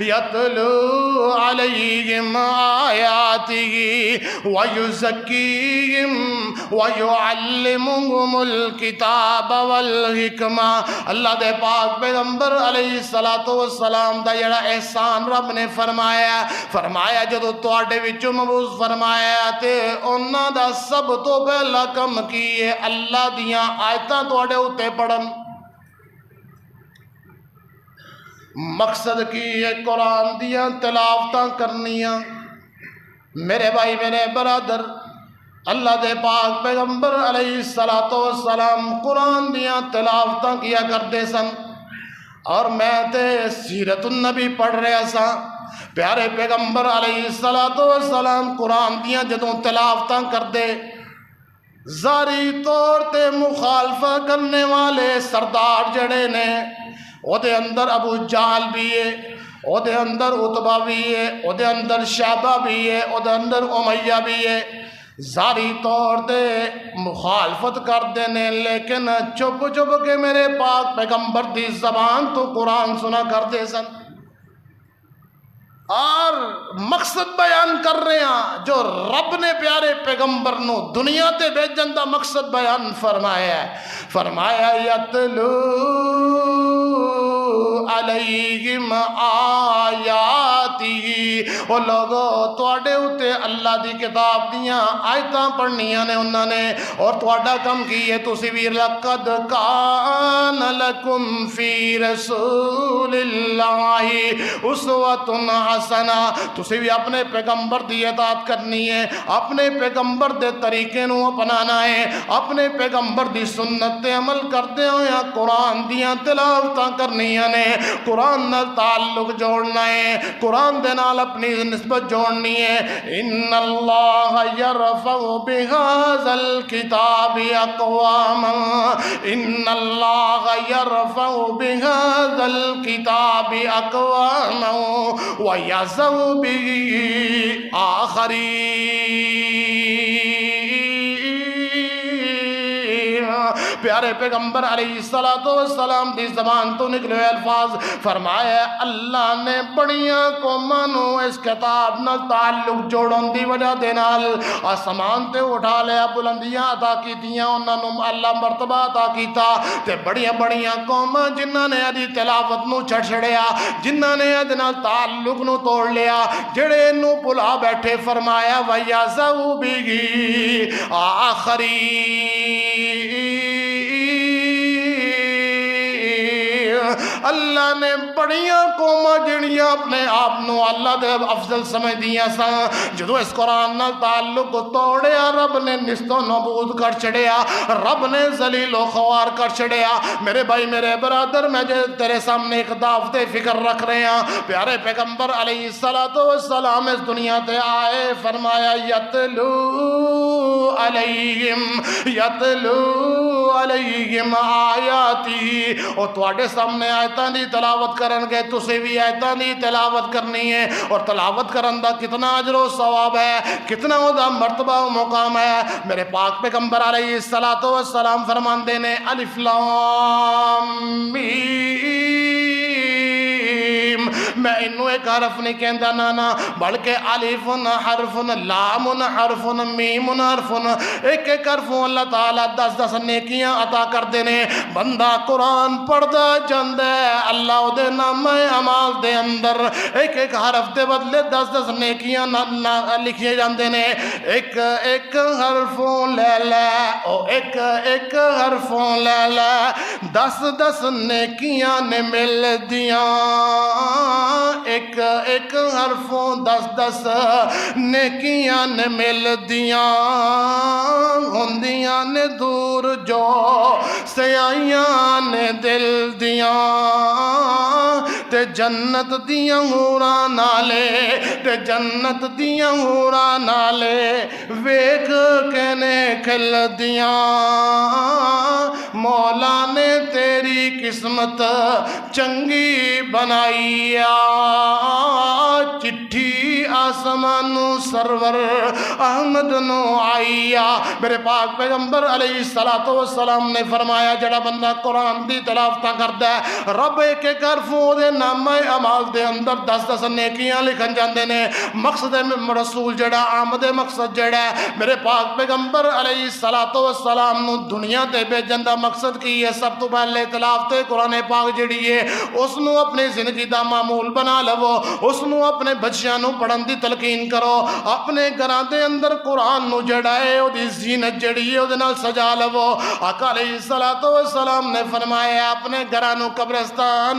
یتلو علیہم آیاتہ ویزکیہم ویعلمہم الکتاب والحکمہ اللہ دے پاک پیغمبر علیہ السلام دا جڑا احسان رب نے فرمایا جدو تواڈے وچوں مبعوث فرمایا تے انہاں دا سب تو پہلا کم کیے اللہ دیاں آیتاں تواڈے اُتے پڑھن مقصد کی ہے قرآن دیاں تلاوتاں کرنیاں میرے بھائی میرے برادر اللہ دے پاک پیغمبر علیہ السلام قرآن دیاں تلاوتاں کیا کرتے سن اور میں تے سیرت النبی پڑھ رہا سا پیارے پیغمبر علیہ السلام قرآن دیاں جدوں تلاوتاں کر دے ظاہری طور تے مخالفہ کرنے والے سردار جڑے نے او دے اندر ابو جہل بھی ہے او دے اندر عتبہ بھی ہے او دے اندر شیبہ بھی ہے او دے اندر امیہ بھی ہے ظاہری طور دے مخالفت کر دینے لیکن چپ چپ کے میرے پاک پیغمبر دی زبان تو قرآن سنا کرتے سن اور مقصد بیان کر رہے ہیں جو رب نے پیارے پیغمبر نو دنیا تے بھیجن دا مقصد بیان فرمایا یتلو علیہم آیاتی او لوگو تواڈے اتے اللہ دی کتاب دیاں آیتاں پڑھنیاں نے انہاں نے اور تواڈا کم کی ہے تسی بھی لقد کان لکم فی رسول اللہ اسوۃ حسنہ تسی بھی اپنے پیغمبر دی اطاعت کرنی ہے اپنے پیغمبر دے طریقے نو اپنانا ہے اپنے پیغمبر دی سنت تے عمل کرتے ہو یا قرآن دیاں تلاوتاں کرنیاں نے قرآن نال تعلق جوڑنا ہے قرآن دے نال اپنی نسبت جوڑنی ہے ان اللہ یرفع بہذا الکتاب اقواما ان اللہ یرفع بہذا الکتاب اقواما ویضع به آخرین پیارے پیغمبر علیہ السلام دی زبان تو نکلے الفاظ فرمایا اللہ نے بڑیاں قوماں نو اس کتاب نال تعلق جوڑن دی وجہ دے نال آسمان تے اٹھا لیا بلندیاں عطا کیتیاں انہاں نو اللہ مرتبہ عطا کیتا تے بڑیاں بڑیاں قوماں جنہاں نے ادی تلاوت نو چھڑ چھڑیا جنہاں نے ادی نال تعلق نو توڑ لیا جڑے نو بھلا بیٹھے فرمایا وَيَعْزَوْ بِهِ آخرین اللہ نے بڑیاں قوماں جڑیاں اپنے آپ نو اللہ دے افضل سمجھ دیاں سا جدو اس قرآن نال تعلق توڑیا رب نے نست و نبود کر چڑیا رب نے ذلیل و خوار کر چڑیا میرے بھائی میرے برادر میں تیرے سامنے ایک دعوت فکر رکھ رہے ہیں پیارے پیغمبر علیہ السلام اس دنیا تے آئے فرمایا یتلو علیہم آیاتی اور تواڈے سامنے آیتاں دی تلاوت کرن گے تسی بھی آیتاں دی تلاوت کرنی ہے اور تلاوت کرن دا کتنا اجر و ثواب ہے کتنا دا مرتبہ و مقام ہے میرے پاک پیغمبر علیہ السلام فرماندے نے الف لام میم میں انو ایک حرف نہیں کہندا نانا بلکہ الف حرف لام حرف میم حرف ایک ایک حرف اللہ تعالیٰ 10 نیکیاں عطا کر دینے بندہ قرآن پڑھدا جاندے اللہ دے نام اعمال دے اندر ایک ایک حرف دے بدلے 10 نیکیاں لکھے جاندے نے ایک ایک حرف لے لے او ایک ایک حرف لے لے 10 نیکیاں نے مل دیاں ایک ایک حرفوں 10 نیکیاں نے مل دیاں ہوندیاں نے دور جو سیائیاں نے دل دیاں تے جنت دیاں حوراں نالے تے جنت دیاں حوراں نالے ویکھ کے نے کھل دیاں مولا نے تیری قسمت چنگی بنائی چٹھی آسمان سرور احمد نو آئی میرے پاک پیغمبر علیہ السلام نے فرمایا جڑا بندہ قرآن دی تلاوت کردا ہے رب ایک ایک حرفوں دے نامہ اعمال دے اندر 10 نیکیاں لکھن جاندے نے مقصد رسول جڑا آمد مقصد جڑا ہے میرے پاک پیغمبر علیہ السلام نو دنیا تے بھیجن دا مقصد کی ہے سب تو پہلے تلاوت قرآن پاک جڑی ہے اس نو اپنی زندگی دا معمول بنا لو اس نو اپنے بچیاں نو پڑھن دی تلقین کرو اپنے گھراں دے اندر قرآن نو جڑا ہے او دی زینت جڑی ہے او دے نال سجا لو آقا علیہ السلام نے فرمایا اپنے گھراں نو قبرستان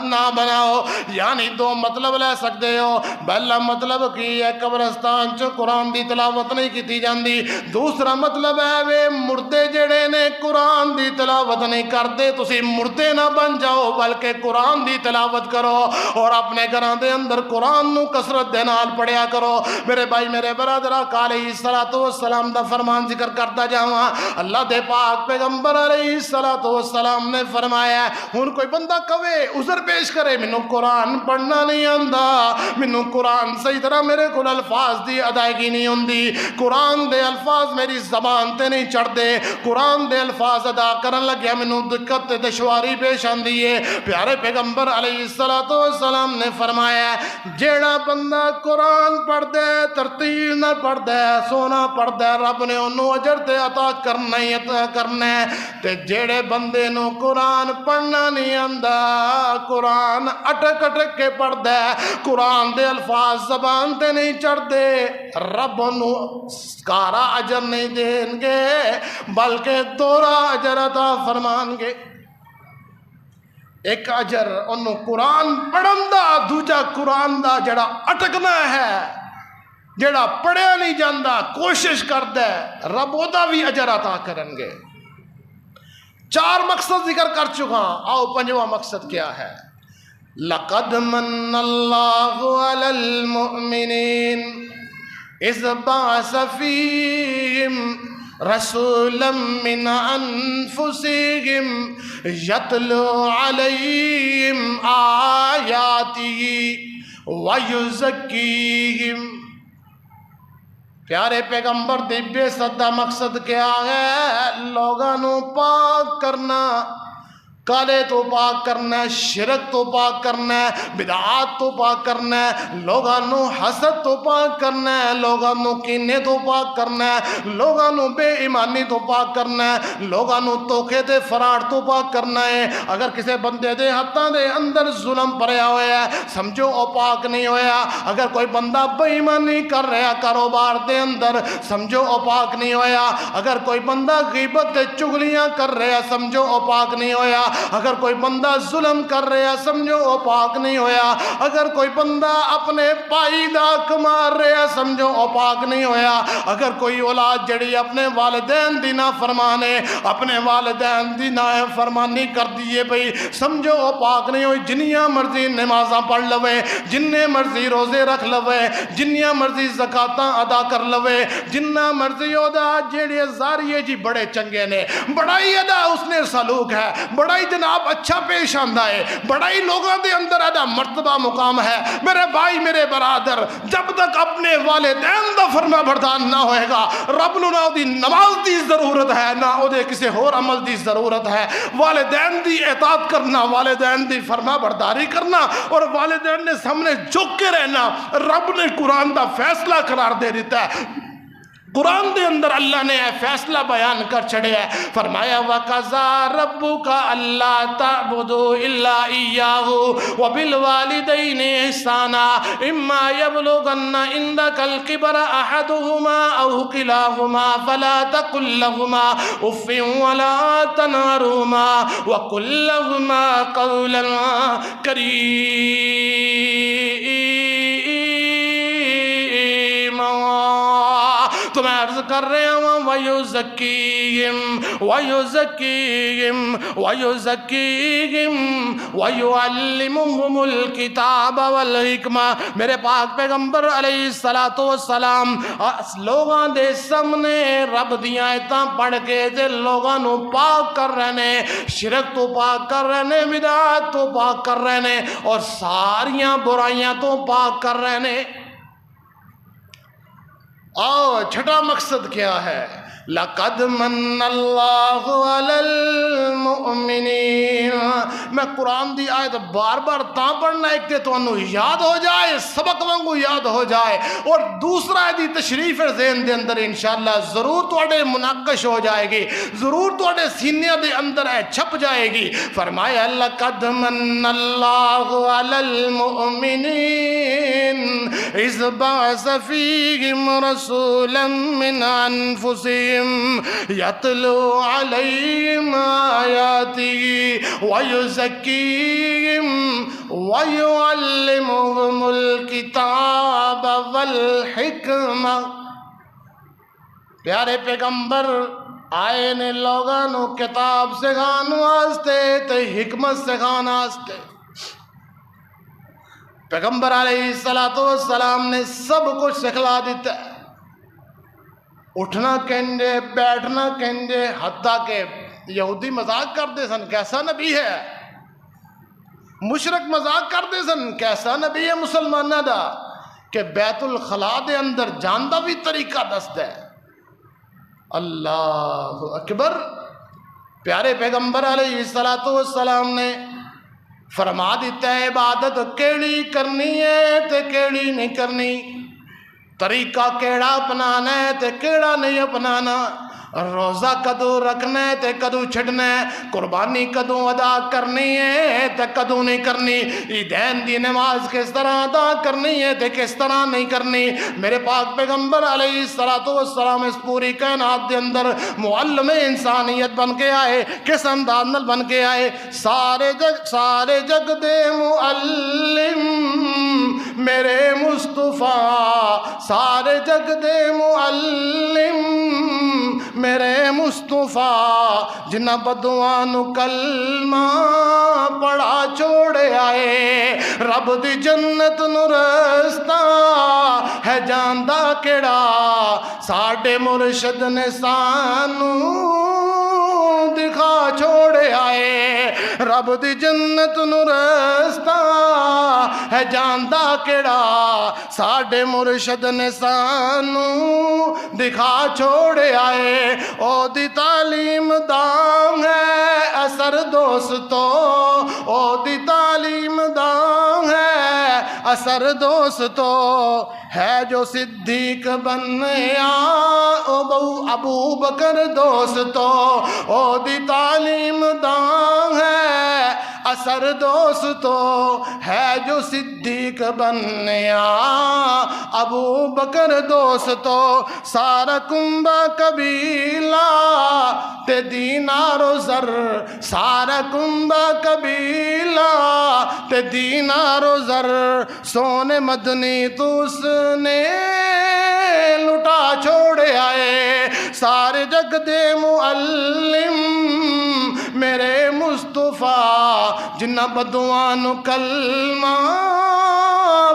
نہ بناؤ یعنی 2 مطلب لے سکتے ہو پہلا مطلب کی ہے قبرستان چ قرآن دی تلاوت نہیں کیتی جاندی دوسرا مطلب ہے وے مردے جڑے نے قرآن دی تلاوت نہیں کرتے تسی مردے نہ بن جاؤ بلکہ قرآن دی تلاوت کرو اور اپنے گھراں دے اندر قرآن نو کثرت دے نال پڑھیا کرو میرے بھائی میرے برادر آقا علیہ السلام دا فرمان ذکر کرتا جاواں اللہ دے پاک پیغمبر علیہ السلام نے فرمایا ہن کوئی بندہ کہے عذر پیش کرے مینوں قرآن پڑھنا نہیں آندا مینوں قرآن صحیح طرح میرے کول الفاظ دی ادائیگی نہیں ہوندی قرآن دے الفاظ میری زبان تے نہیں چڑھدے قرآن دے الفاظ ادا کرن لگیا مینوں دقت تے دشواری پیش آندی ہے. پیارے پیغمبر علیہ السلام نے فرمایا جیڑا بندہ قرآن پڑھدا ہے ترتیل نہ پڑھدا ہے سونا پڑھدا ہے رب نے انہوں اجر تے عطا کرنا ہی عطا کرنا ہے. تے جیڑے بندے نو قرآن پڑھنا نہیں آندا قرآن اٹک اٹک کے پڑھدا ہے قرآن دے الفاظ زبان تے نہیں چڑھدے رب انہوں کارا اجر نہیں دین گے بلکہ دورا اجر عطا فرمان گے. ایک اجر انہوں قرآن پڑھن دا دوجا قرآن دا جڑا اٹکنا ہے جڑا پڑھیا نہیں جاندا کوشش کردا ہے رب اودا بھی اجر عطا کرن گے. 4 مقصد ذکر کر چکا آؤ 5واں مقصد کیا ہے. لقد من اللہ علی المؤمنین اذ بعث فیہم رسولا من انفسہم یتلو علیہم آیاتہ ویزکیہم. پیارے پیغمبر دی بے صدہ مقصد کیا ہے؟ لوگاں نو پاک کرنا کالے تو پاک کرنا ہے شرک تو پاک کرنا ہے بدعات تو پاک کرنا ہے لوگاں نو حسد تو پاک کرنا ہے لوگاں نو کینے تو پاک کرنا ہے لوگاں نو بے ایمانی تو پاک کرنا ہے لوگاں نو توکھے تے فراڈ تو پاک کرنا ہے. اگر کسی بندے دے ہاتھاں دے اندر ظلم پڑیا ہوا ہے سمجھو او پاک نہیں ہویا. اگر کوئی بندہ بے ایمانی کر رہا کاروبار دے اندر سمجھو او پاک نہیں ہویا. اگر کوئی بندہ غیبت تے چغلیاں کر رہا سمجھو او پاک نہیں ہویا. اگر کوئی بندہ ظلم کر رہا سمجھو وہ پاک نہیں ہویا. اگر کوئی بندہ اپنے پائی دا کمار رہا سمجھو وہ پاک نہیں ہویا. اگر کوئی اولاد جڑی اپنے والدین دی نافرمانے اپنے والدین دی نافرمانی کر دیے بھئی سمجھو وہ پاک نہیں ہوئی. جنیاں مرضی نمازاں پڑھ لوے جننے مرضی روزے رکھ لوے جنیاں مرضی زکاتاں ادا کر لوے جنہ مرضی ادا جیڑے زاریے جی بڑے چنگے نے بڑا ہی ادا اس نے سلوک ہے بڑا ہی جناب اچھا پیش آندہ ہے بڑا ہی لوگوں دے اندر ادا مرتبہ مقام ہے. میرے بھائی میرے برادر جب تک اپنے والدین دا فرما بردار نہ ہوئے گا رب نو نہ دی نماز دی ضرورت ہے نہ او دے کسی اور عمل دی ضرورت ہے. والدین دی اطاعت کرنا والدین دی فرما برداری کرنا اور والدین نے سامنے جھک کے رہنا رب نے قرآن دا فیصلہ قرار دے دیتا ہے. قرآن دے اندر اللہ نے فیصلہ بیان کر چھڑے ہے فرمایا وَقَضَىٰ رَبُّكَ أَلَّا تَعْبُدُوا إِلَّا إِيَّاهُ وَبِالْوَالِدَيْنِ إِحْسَانًا إِمَّا يَبْلُغَنَّ عِندَكَ الْكِبَرَ أَحَدُهُمَا أَوْ كِلَاهُمَا فَلَا تَقُل لَّهُمَا أُفٍّ وَلَا تَنْهَرْهُمَا وَقُل لَّهُمَا قَوْلًا كَرِيمًا. تو میں عرض کر رہا ہوں وَيُزَكِّيهِمْ وَيُعَلِّمُهُمُ الْكِتَابَ وَالْحِكْمَةَ. میرے پاک پیغمبر علیہ السلام لوگاں دے سامنے رب دیاں آیتاں پڑھ کے تے لوگاں نو پاک کر رہنے شرک تو پاک کر رہنے بدعات تو پاک کر رہنے اور ساریاں برائیاں تو پاک کر رہنے. آؤ چھٹا مقصد کیا ہے لَقَدْ مَنَّ اللَّهُ عَلَى الْمُؤْمِنِينَ. میں قرآن دی آیت بار بار تاں پڑھنا ایک تے تو انہوں یاد ہو جائے سبق وانگو یاد ہو جائے اور دوسرا دی تشریف ذہن دے اندر انشاءاللہ ضرور توڑے مناقش ہو جائے گی ضرور توڑے سینیہ دے اندر چھپ جائے گی. فرمایا لَقَدْ مَنَّ اللَّهُ عَلَى الْمُؤْمِنِينَ اِذْ بَعَثَ فِيهِمْ رَسُولًا مِّنْ أَنفُسِهِمْ يَتْلُو عَلَيْهِمْ آيَاتِهِ وَيُزَكِّيهِمْ وَيُعَلِّمُهُمُ الْكِتَابَ وَالْحِكْمَةَ. پیارے پیغمبر آئے نے لوگاں نو کتاب سکھان واسطے تے حکمت سکھان واسطے. پیغمبر علیہ السلام نے سب کچھ سکھلا دیتا ہے اٹھنا کہنجے بیٹھنا کہنجے حتیٰ کہ یہودی مذاق کرتے سن کیسا نبی ہے مشرک مذاق کرتے سن کیسا نبی ہے مسلمانہ دا کہ بیت الخلاء دے اندر جاندہ بھی طریقہ دست ہے. اللہ اکبر. پیارے پیغمبر علیہ السلام نے فرما دیتا ہے عبادت کیڑی کرنی ہے تے کیڑی نہیں کرنی، طریقہ کیڑا اپنانا ہے تے کیڑا نہیں اپنانا، روزہ کدو رکھنا ہے تے کدو چھڑنا ہے، قربانی کدو ادا کرنی ہے تے کدو نہیں کرنی، عیدین دی نماز کس طرح ادا کرنی ہے تے کس طرح نہیں کرنی۔ میرے پاک پیغمبر علیہ السلام اس پوری کائنات دے اندر معلم انسانیت بن کے آئے، کس انداز نال بن کے آئے، سارے جگ دے معلم میرے مصطفیٰ، سارے جگ دے معلم میرے مصطفیٰ، جنہ بدواں نو کلمہ پڑھا چھوڑے آئے، رب دی جنت نو رستہ ہے جاندا کیڑا، ساڈے مرشد نے سانو دکھا چھوڑے آئے، رب دی جنت نو رستہ ہے جاندا کیڑا، ساڈے مرشد نے سانو دکھا چھوڑے آئے، او دی تعلیم دام ہے اثر دوستو، او دی تعلیم دام ہے اثر دوستو، ہے جو صدیق بنیا ابو بکر دوستو، او دی تعلیم دام ہے اثر دوستو، ہے جو صدیق بنیا ابو بکر دوستو، سارا کنبہ قبیلہ تے دینار و زر، سارا کنبہ قبیلہ تے دینار و زر، سونے مدنی تو اس نے لٹا چھوڑے آئے، سارے جگ دے معلم میرے مصطفیٰ، جنہ بدواں نو کلمہ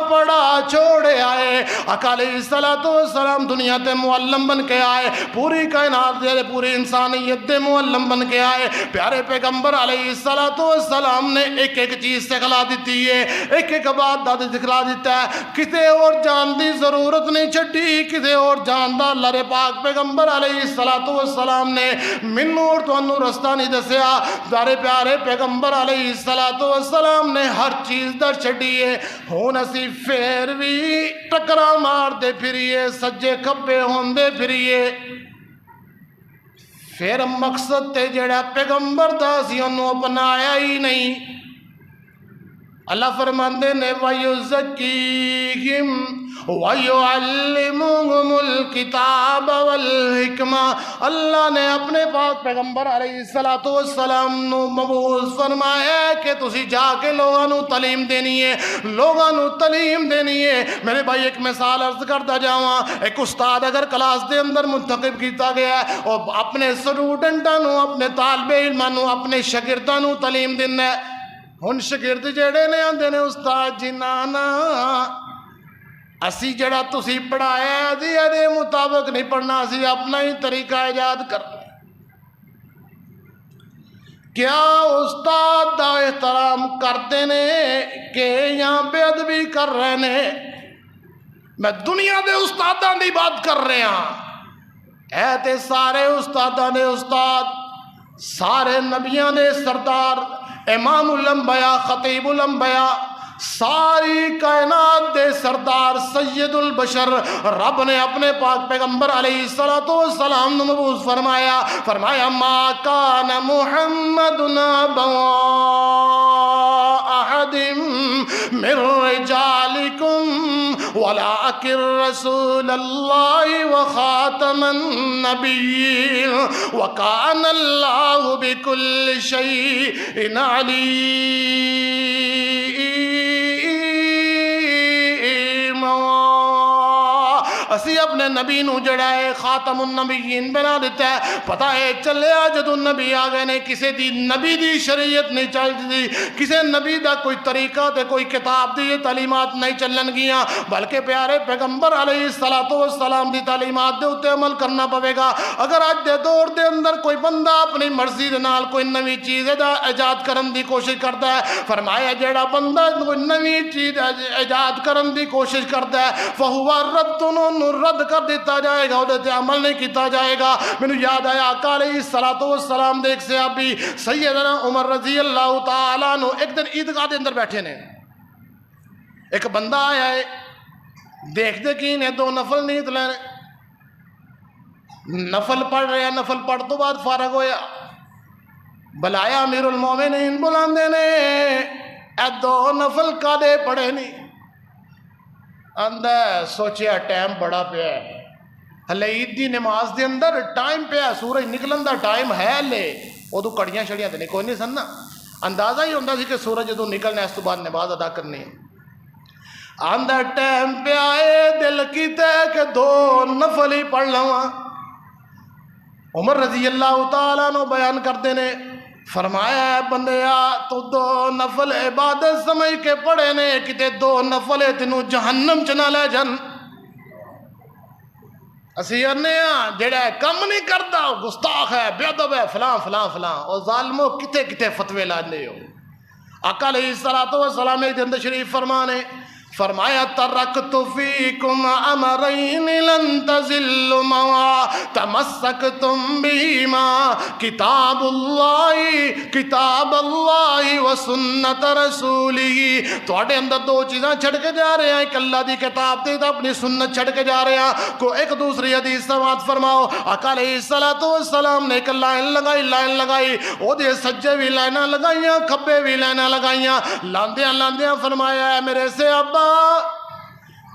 پڑھا چھوڑے آئے، آقا علیہ السلام دنیا تے معلم بن کے آئے، پوری کائنات دے پوری انسانیت دے معلم بن کے آئے۔ پیارے پیغمبر علیہ السلام نے ایک ایک چیز سکھلا دیتی ہے، ایک ایک بات داد سکھلا دیتا ہے، کسے اور جان دی ضرورت نہیں چھٹی، کسے اور جان دا اللہ پاک پیغمبر علیہ السلام نے منو اور تانوں رستہ نہیں دسیا، پیارے پیغمبر علیہ السلام نے ہر چیز در چھڑی ہے، ہون اسی پھر بھی ٹکرا مار دے پھریے، سجے کھبے ہون دے پھریے، پھر مقصد تے جڑا پیغمبر دا سی انہوں اپنایا ہی نہیں۔ اللہ فرماندے نے وَيُزَكِّيهِمْ وَيُعَلِّمُهُمُ الْكِتَابَ وَالْحِكْمَةَ، اللہ نے اپنے پاک پیغمبر علیہ السلام نو مبعوث فرمایا کہ تسی جا کے لوگاں نو تعلیم دینی ہے، لوگاں نو تعلیم دینی ہے۔ میرے بھائی ایک مثال عرض کرتا جاواں، ایک استاد اگر کلاس دے اندر منتخب کیتا گیا ہے اور اپنے سٹوڈنٹاں نو، اپنے طالب علماں نو، اپنے شاگرداں نو تعلیم دینا ہے، ہن شاگرد جڑے نے آندے نے استاد جی نانا اسی جڑا تسی پڑھایا جی ادے مطابق نہیں پڑھنا، اسی اپنا ہی طریقہ ایجاد کرنا۔ کیا استاد دا احترام کرتے نے کہ یہاں بے ادبی کر رہے نے؟ میں دنیا دے استاداں دی بات کر رہے ہیں، اے تے سارے استاداں دے استاد، سارے نبیاں دے سردار، امام الانبیاء، خطیب الانبیاء، ساری کائنات دے سردار، سید البشر، رب نے اپنے پاک پیغمبر علیہ السلام نے مبعوث فرمایا ما کان محمد ابا احد من رجالکم ولکن رسول اللہ وخاتم النبیین وکان اللہ بکل شیء علیم۔ اسی اپنے نبی نو جڑا ہے خاتم النبیین بنا دیتا ہے۔ پتہ ہے چلیا جدو نبی آ گئے نے، کسے دی نبی دی شریعت نہیں چلتی دی، کسے نبی دا کوئی طریقہ تے کوئی کتاب دی تعلیمات نہیں چلن گیاں، بلکہ پیارے پیغمبر علیہ السلام دی تعلیمات دے اتے عمل کرنا پوے گا۔ اگر آج دے دور دے اندر کوئی بندہ اپنی مرضی دے نال کوئی نوی چیز ایجاد کرن دی کوشش کرتا ہے، فرمایا جیڑا بندہ کوئی نوی چیز ایجاد کرن دی کوشش کرتا ہے فہو رد، انہوں رد کر دیتا جائے گا، وہ عمل نہیں کیتا جائے گا۔ مینوں یاد آیا آقا علیہ الصلوۃ والسلام دے ایک صحابی سیدنا عمر رضی اللہ تعالیٰ عنہ ایک دن عیدگاہ دے اندر بیٹھے نے، ایک بندہ آیا ہے، دیکھتے کی نے دو نفل نیت لینے، نفل پڑھ رہے ہیں، نفل پڑھ تو بعد فارغ ہویا، بلایا امیر المومنین بلاندے نے، اے دو نفل کادے پڑھے نہیں؟ اندر سوچیا ٹائم بڑا پیا ہے، ہلے عید دی نماز دے اندر ٹائم پیا، سورج نکلن دا ٹائم ہے، ہلے ادو کڑیاں شڑیاں تے نہیں کوئی نہیں سن نا، اندازہ ہی ہوندا سی کہ سورج جدوں نکلنا اس تو بعد نماز ادا کرنی ہے۔ آندہ ٹائم پہ آئے، دل کیتا ہے کہ دو نفل ہی پڑھ لواں۔ عمر رضی اللہ تعالیٰ عنہ بیان کرتے نے، فرمایا ہے بندیا تو دو نفل عبادت سمجھ کے پڑھے نے، کتے دو نفل تینوں جہنم چ نہ لے جان۔ اسی آنے جڑا کم نہیں کرتا گستاخ ہے، بے ادب ہے، فلاں فلاں فلاں، اور ظالمو کتے کتے فتوے لاندے ہو۔ آقا علیہ الصلوۃ والسلام ایک دن شریف فرمانے، فرمایا ترکت فیکم امرین لن تزلوا ما تمسکتم بہما کتاب اللہ و سنت رسولہ۔ تواڈے اندر دو چیزاں چھڑ کے جا رہے ہیں، ایک اللہ دی کتاب تے اپنی سنت چھڑ کے جا رہے ہیں۔ کو ایک دوسری حدیث سماعت فرماؤ، آقا علیہ الصلوۃ والسلام نے ایک لائن لگائی، او دے سجے بھی لائناں لگائیاں، کھبے بھی لائناں لگائیاں، لاندیاں فرمایا ہے میرے سے ابا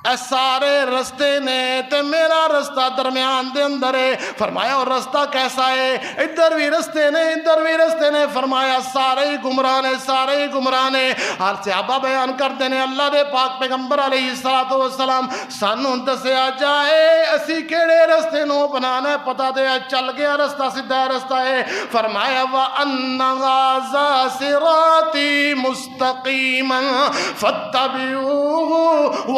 اے سارے رستے نے تے میرا رستہ درمیان دے اندر ہے۔ فرمایا اور رستہ کیسا ہے؟ ادھر بھی رستے نے ادھر بھی رستے نے۔ فرمایا سارے ہی گمراہ نے۔ ہر صحابہ بیان کرتے ہیں اللہ دے پاک پیغمبر علیہ الصلوۃ والسلام سانوں دسیا جائے اسی کیڑے رستے نو بنانا ہے، پتہ دے چل گیا رستہ سیدھا رستہ ہے۔ فرمایا وَأَنَّ هَذَا صِرَاطِي مُسْتَقِيمًا فَاتَّبِعُوهُ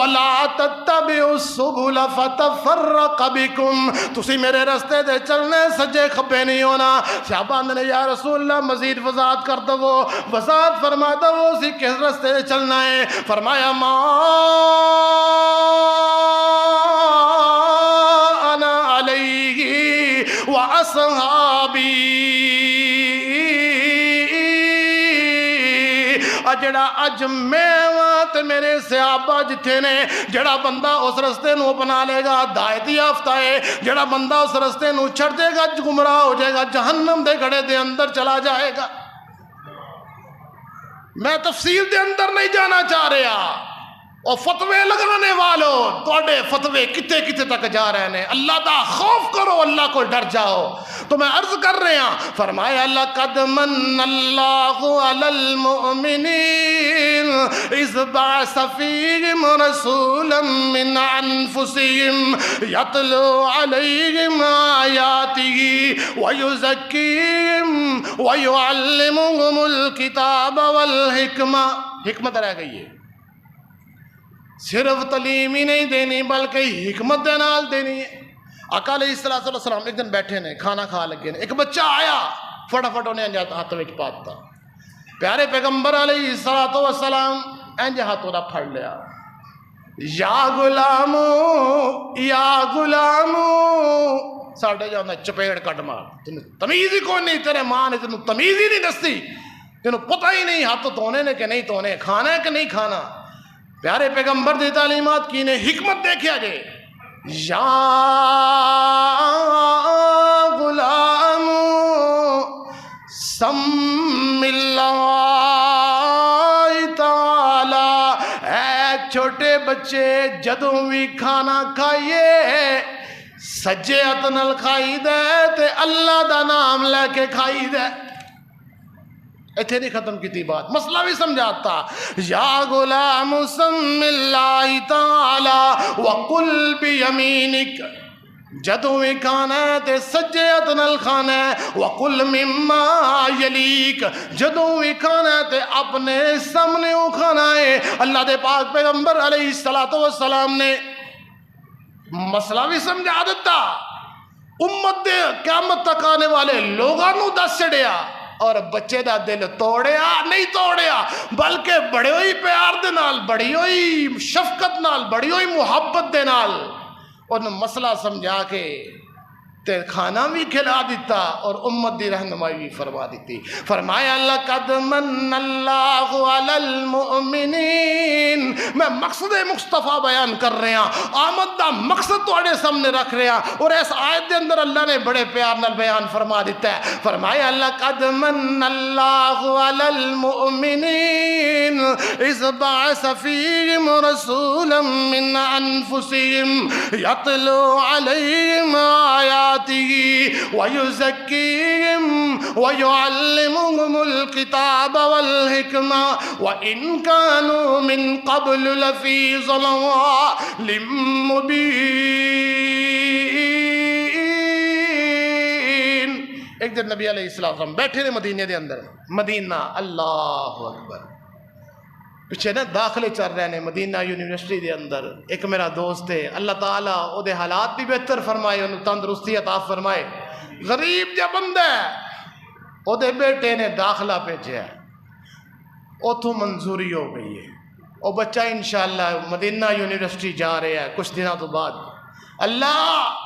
وَلَا تَتَّبِعُوا السُّبُلَ فَتَفَرَّقَ بِكُمْ۔ تسی میرے رستے دے چلنے سجے کھبے نہیں ہونا۔ صحابہ نے یا رسول اللہ مزید وضاحت کر دو، وضاحت فرما دو اسی کس رستے دے چلنا ہے؟ فرمایا ما انا علیہ واصحابی۔ جڑا اج میں تے میرے صحابہ جتھے نے، جڑا بندہ اس رستے نو اپنا لے گا ہدایت یافتہ ہے، جڑا بندہ اس رستے نو چھڑ دے گا گمراہ ہو جائے گا، جہنم دے گڑھے دے اندر چلا جائے گا۔ میں تفصیل دے اندر نہیں جانا چاہ رہا، اور فتوے لگانے والوں تواڈے فتوے کتے کتے تک جا رہے ہیں۔ اللہ دا خوف کرو، اللہ کو ڈر جاؤ۔ تو میں عرض کر رہے ہیں، فرمایا لَقَدْ مَنَّ اللَّهُ عَلَى الْمُؤْمِنِينَ إِذْ بَعَثَ فِيهِمْ رَسُولًا مِّنْ أَنفُسِهِمْ يَتْلُو عَلَيْهِمْ آيَاتِهِ وَيُزَكِّيهِمْ وَيُعَلِّمُهُمُ الْكِتَابَ وَالْحِكْمَةَ۔ حکمت رہ گئی ہے، صرف تعلیم ہی نہیں دینی بلکہ حکمت دے نال دینی ہے۔ آقا علیہ السلام ایک دن بیٹھے نے، کھانا کھا لگے نے، ایک بچہ آیا فٹافٹ انہیں ہاتھ وچ پاتا، پیارے پیغمبر علیہ السلام انج ہاتھ دا پھڑ لیا، یا غلامو یا غلامو، ساڈے جانا چپیڑ کٹ مار، تینوں تمیز ہی کوئی نہیں، تیرے ماں نے تینوں تمیز ہی نہیں دستی، تینوں پتہ ہی نہیں ہاتھ دھونے نے کہ نہیں دھونے، کھانا ہے کہ نہیں کھانا۔ پیارے پیغمبر دی تعلیمات کی نے حکمت دیکھیا جے، یا غلام سم اللہ تعالی، اے چھوٹے بچے جدوں بھی کھانا کھائیے سجے ہاتھ نال کھائی دے تے اللہ دا نام لے کے کھائی دے۔ ایتھے نہیں ختم کی تھی بات، مسئلہ بھی سمجھاتا، یا غلام سم اللہ تعالی وقل بیمینک، جدوں بھی کھانا ہے تے سجے ہاتھ نال کھانا ہے، وقل مما یلیک، جدوں بھی کھانا ہے تے اپنے سامنے کھانا ہے۔ اللہ دے پاک پیغمبر علیہ السلام نے مسئلہ بھی سمجھا دیتا، امت دے قیامت تک آنے والے لوگاں نو دس چڑیا، اور بچے دا دل توڑیا نہیں توڑیا، بلکہ بڑے ہوئی پیار دے نال، بڑی ہوئی شفقت نال، بڑی ہوئی محبت دے نال انہوں مسئلہ سمجھا کے تے کھانا بھی کھلا دیتا اور امت دی رہنمائی بھی فرما دیتی. فرمایا لقد من اللہ علی المؤمنین. میں مقصد مصطفیٰ بیان کر رہے ہیں, آمد دا مقصد تواڈے سامنے رکھ رہے ہیں, اور اس آیت دے اندر اللہ نے بڑے پیار نال بیان فرما دیتا ہے. فرمایا لقد من اللہ علی المؤمنین اذ بعث فیہم رسولا من انفسہم یتلو علیہم آیات وَيُزَكِّيهِمْ وَيُعَلِّمُهُمُ الْكِتَابَ وَالْحِكْمَةَ وَإِنْ كَانُوا مِنْ قَبْلُ لَفِي ضَلَالٍ مُبِينٍ. ایک دن نبی علیہ السلام بیٹھے تھے مدینے دے اندر. مدینہ, اللہ اکبر, پیچھے نا داخلے چل رہے ہیں مدینہ یونیورسٹی دے اندر. ایک میرا دوست ہے, اللہ تعالیٰ او دے حالات بھی بہتر فرمائے, انہوں تندرستی عطا فرمائے. غریب جا بندہ ہے, او دے بیٹے نے داخلہ بھیجا ہے, اتھوں منظوری ہو گئی ہے, او بچہ انشاءاللہ مدینہ یونیورسٹی جا رہے ہیں کچھ دنوں تو بعد. اللہ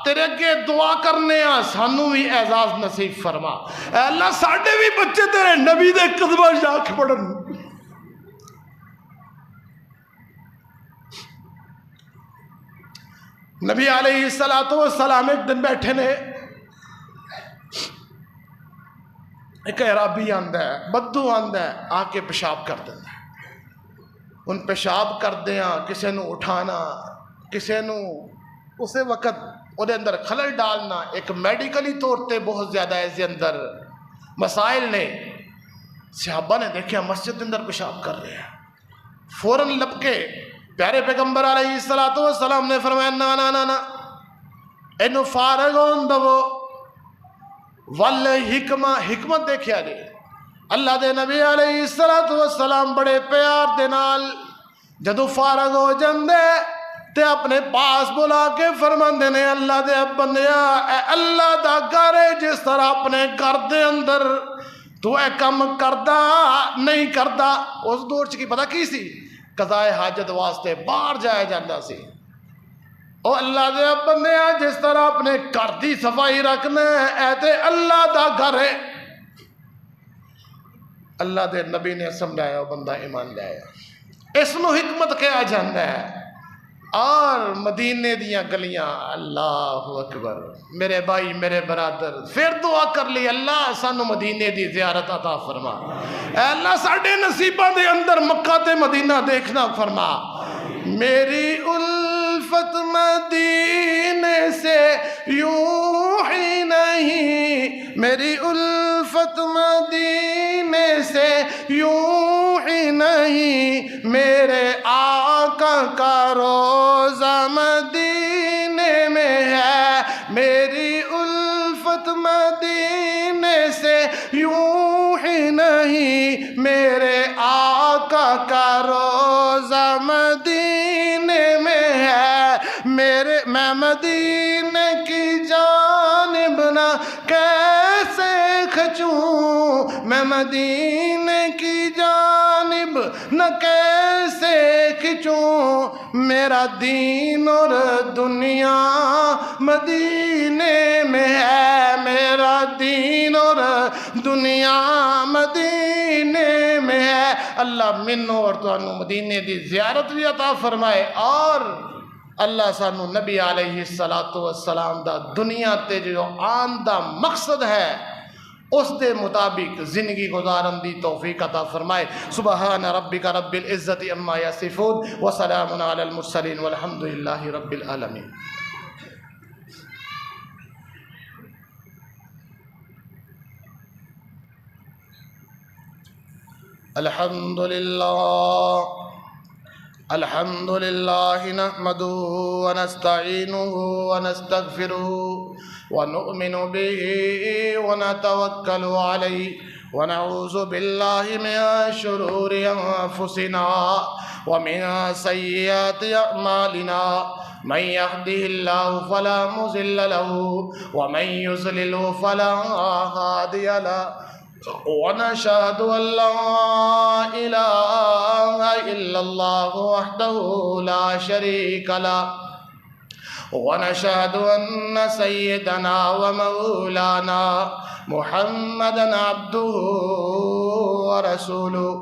تیرے اگے دعا کرنے ہیں سانو بھی اعزاز نصیب فرما. اے اللہ ساڈے بھی بچے تیرے نبی دے قدماں جا کے پڑھن. نبی علیہ السلام ایک دن بیٹھے نے, ایک عرابی آندا ہے, بدو آندا ہے, آ کے پیشاب کر دیتا ہے. ان پیشاب کر دیاں کسے نو اٹھانا, کسے نو اسے وقت وہ دے اندر خلل ڈالنا, ایک میڈیکلی طور تے بہت زیادہ اس دے اندر مسائل نے. صحابہ نے دیکھا مسجد دے اندر پیشاب کر رہے ہیں, فوراً لپکے پیارے پیغمبر علیہ السلام نے فرمایا نا نا نا نا اینو فارغ ہون دو. حکمت دیکھیا جی, اللہ دے نبی علیہ السلام بڑے پیار دے نال جدو فارغ ہو جاندے تے اپنے پاس بلا کے فرماندے نے اللہ دے بندیا اے اللہ دا گھر جس طرح اپنے گھر دے اندر تو اے کم کردا نہیں کردا. اس دور چ کی پتہ کی سی, قضائے حاجت واسطے باہر جایا جاتا سی. او اللہ دے بندے جس طرح اپنے گھر دی صفائی رکھنا اے تے اللہ دا گھر ہے. اللہ دے نبی نے سمجھایا, او بندہ ایمان لایا. اس نو حکمت کہا جاتا ہے. اور مدینے دیاں گلیاں, اللہ اکبر. میرے بھائی میرے برادر پھر دعا کر لی, اللہ سانو مدینے دی زیارت عطا فرما. اے اللہ ساڈے نصیباں دے اندر مکہ تے مدینہ دیکھنا فرما. میری الفت مدینے سے یوں ہی نہیں, میری الفت مدینے سے یوں ہی نہیں, میرے آقا کا روزہ مدینے میں ہے. میری الفت مدینے سے یوں ہی نہیں, میرے آقا کا روزہ مدینے میں ہے. میں مدینے کی جانب نہ کیسے کھچوں, میں مدینے کی جانب نہ کیسے کھچوں, میرا دین اور دنیا مدینے میں ہے. میرا دین اور دنیا مدینے میں ہے. اللہ منو اور تانوں مدینے دی زیارت بھی عطا فرمائے, اور اللہ سانو نبی علیہ السلام دا دنیا تے جو آن دا مقصد ہے اس دے مطابق زندگی گزارن دی توفیق عطا فرمائے. سبحان ربک رب العزت عما یصفون وسلام علی المرسلین والحمد للہ رب العالمین. الحمد لله نحمده ونستعينه ونستغفره ونؤمن به ونتوكل عليه ونعوذ بالله من شرور أنفسنا ومن سيئات أعمالنا. من يهده الله فلا مضل له ومن يضلل فلا هادي له. ونشهد أن لا إله إلا الله وحده لا شريك له ونشهد أن سيدنا ومولانا محمدًا عبده ورسوله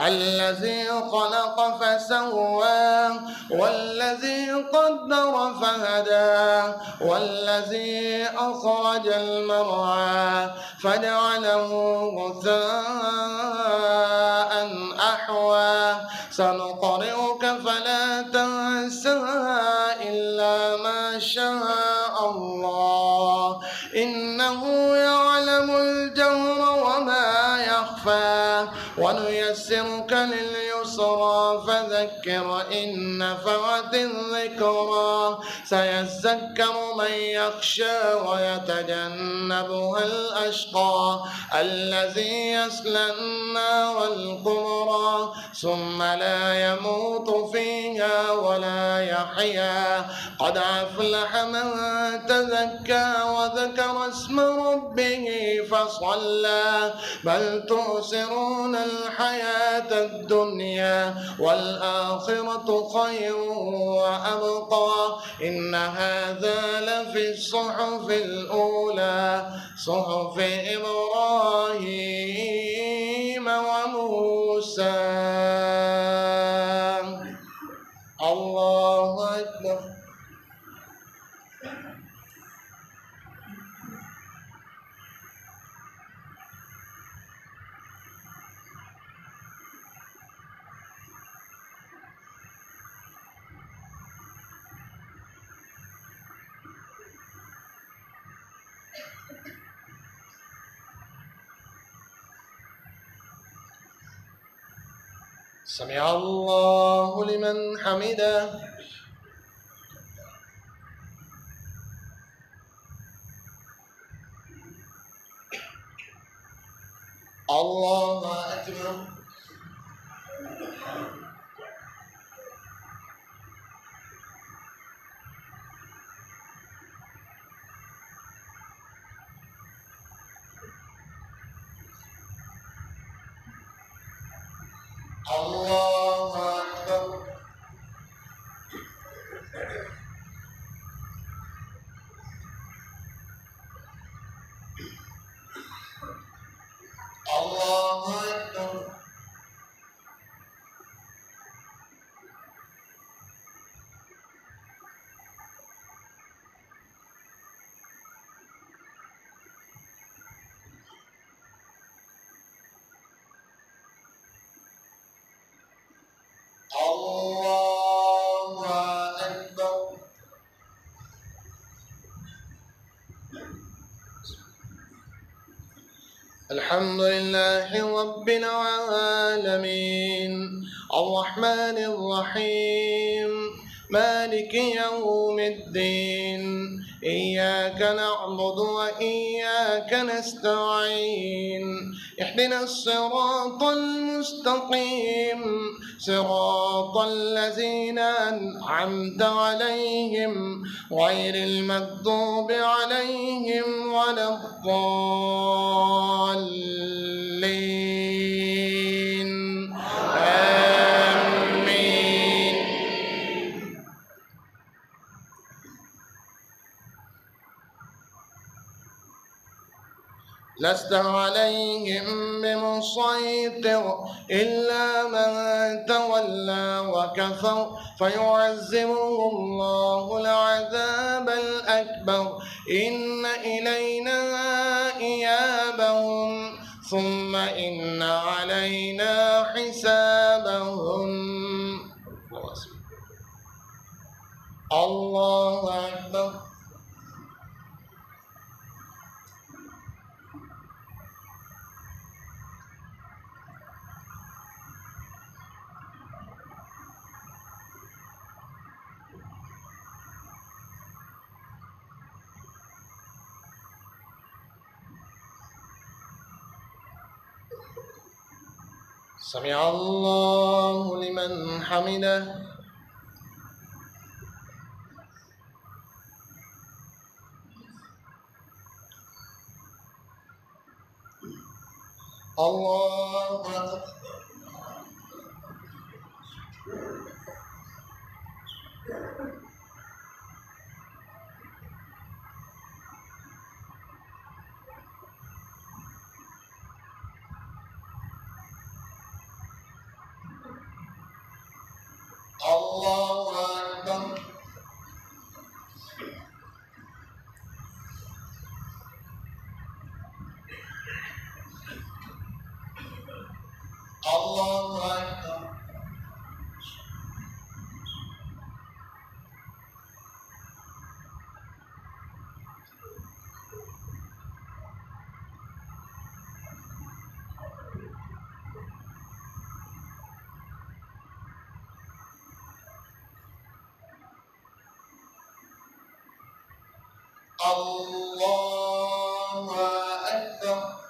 الذي خلق فسوى والذي قدر فهدى والذي أخرج المرعى فجعله غثاء أحوى سنقرئك فلا تنسى إلا ما شاء الله إنه يعلم الجهر وما يخفى ونيسرك لليسرى فذكر إن نفعت الذكرى سيذكر من يخشى ويتجنبها الأشقى الذي يصلى النار الكبرى ثم لا يموت فيها ولا يحيا قد أفلح من تزكى وذكر اسم ربه فصلى بل تؤثرون الحياة الدنيا والآخرة خير وأبقى إن هذا لفي الصحف الأولى صحف إبراهيم وموسى. الله أكبر. سمع الله لمن حمده. الله أكبر الله أكبر الله أكبر الله أكبر الحمد لله رب العالمين الرحمن الرحيم مالك يوم الدين إياك نعبد وإياك نستعين اهدنا الصراط المستقيم صراط الذين أنعمت عليهم غير المغضوب عليهم ولا الضالين آمين لست عليهم بمسيطر إلا من تولى وكفر فيعذبه الله العذاب الأكبر إن إلينا إيابهم ثم إن علينا حسابهم الله أكبر سمع الله لمن حمده الله أكبر الله أكبر الله أكبر الله أكبر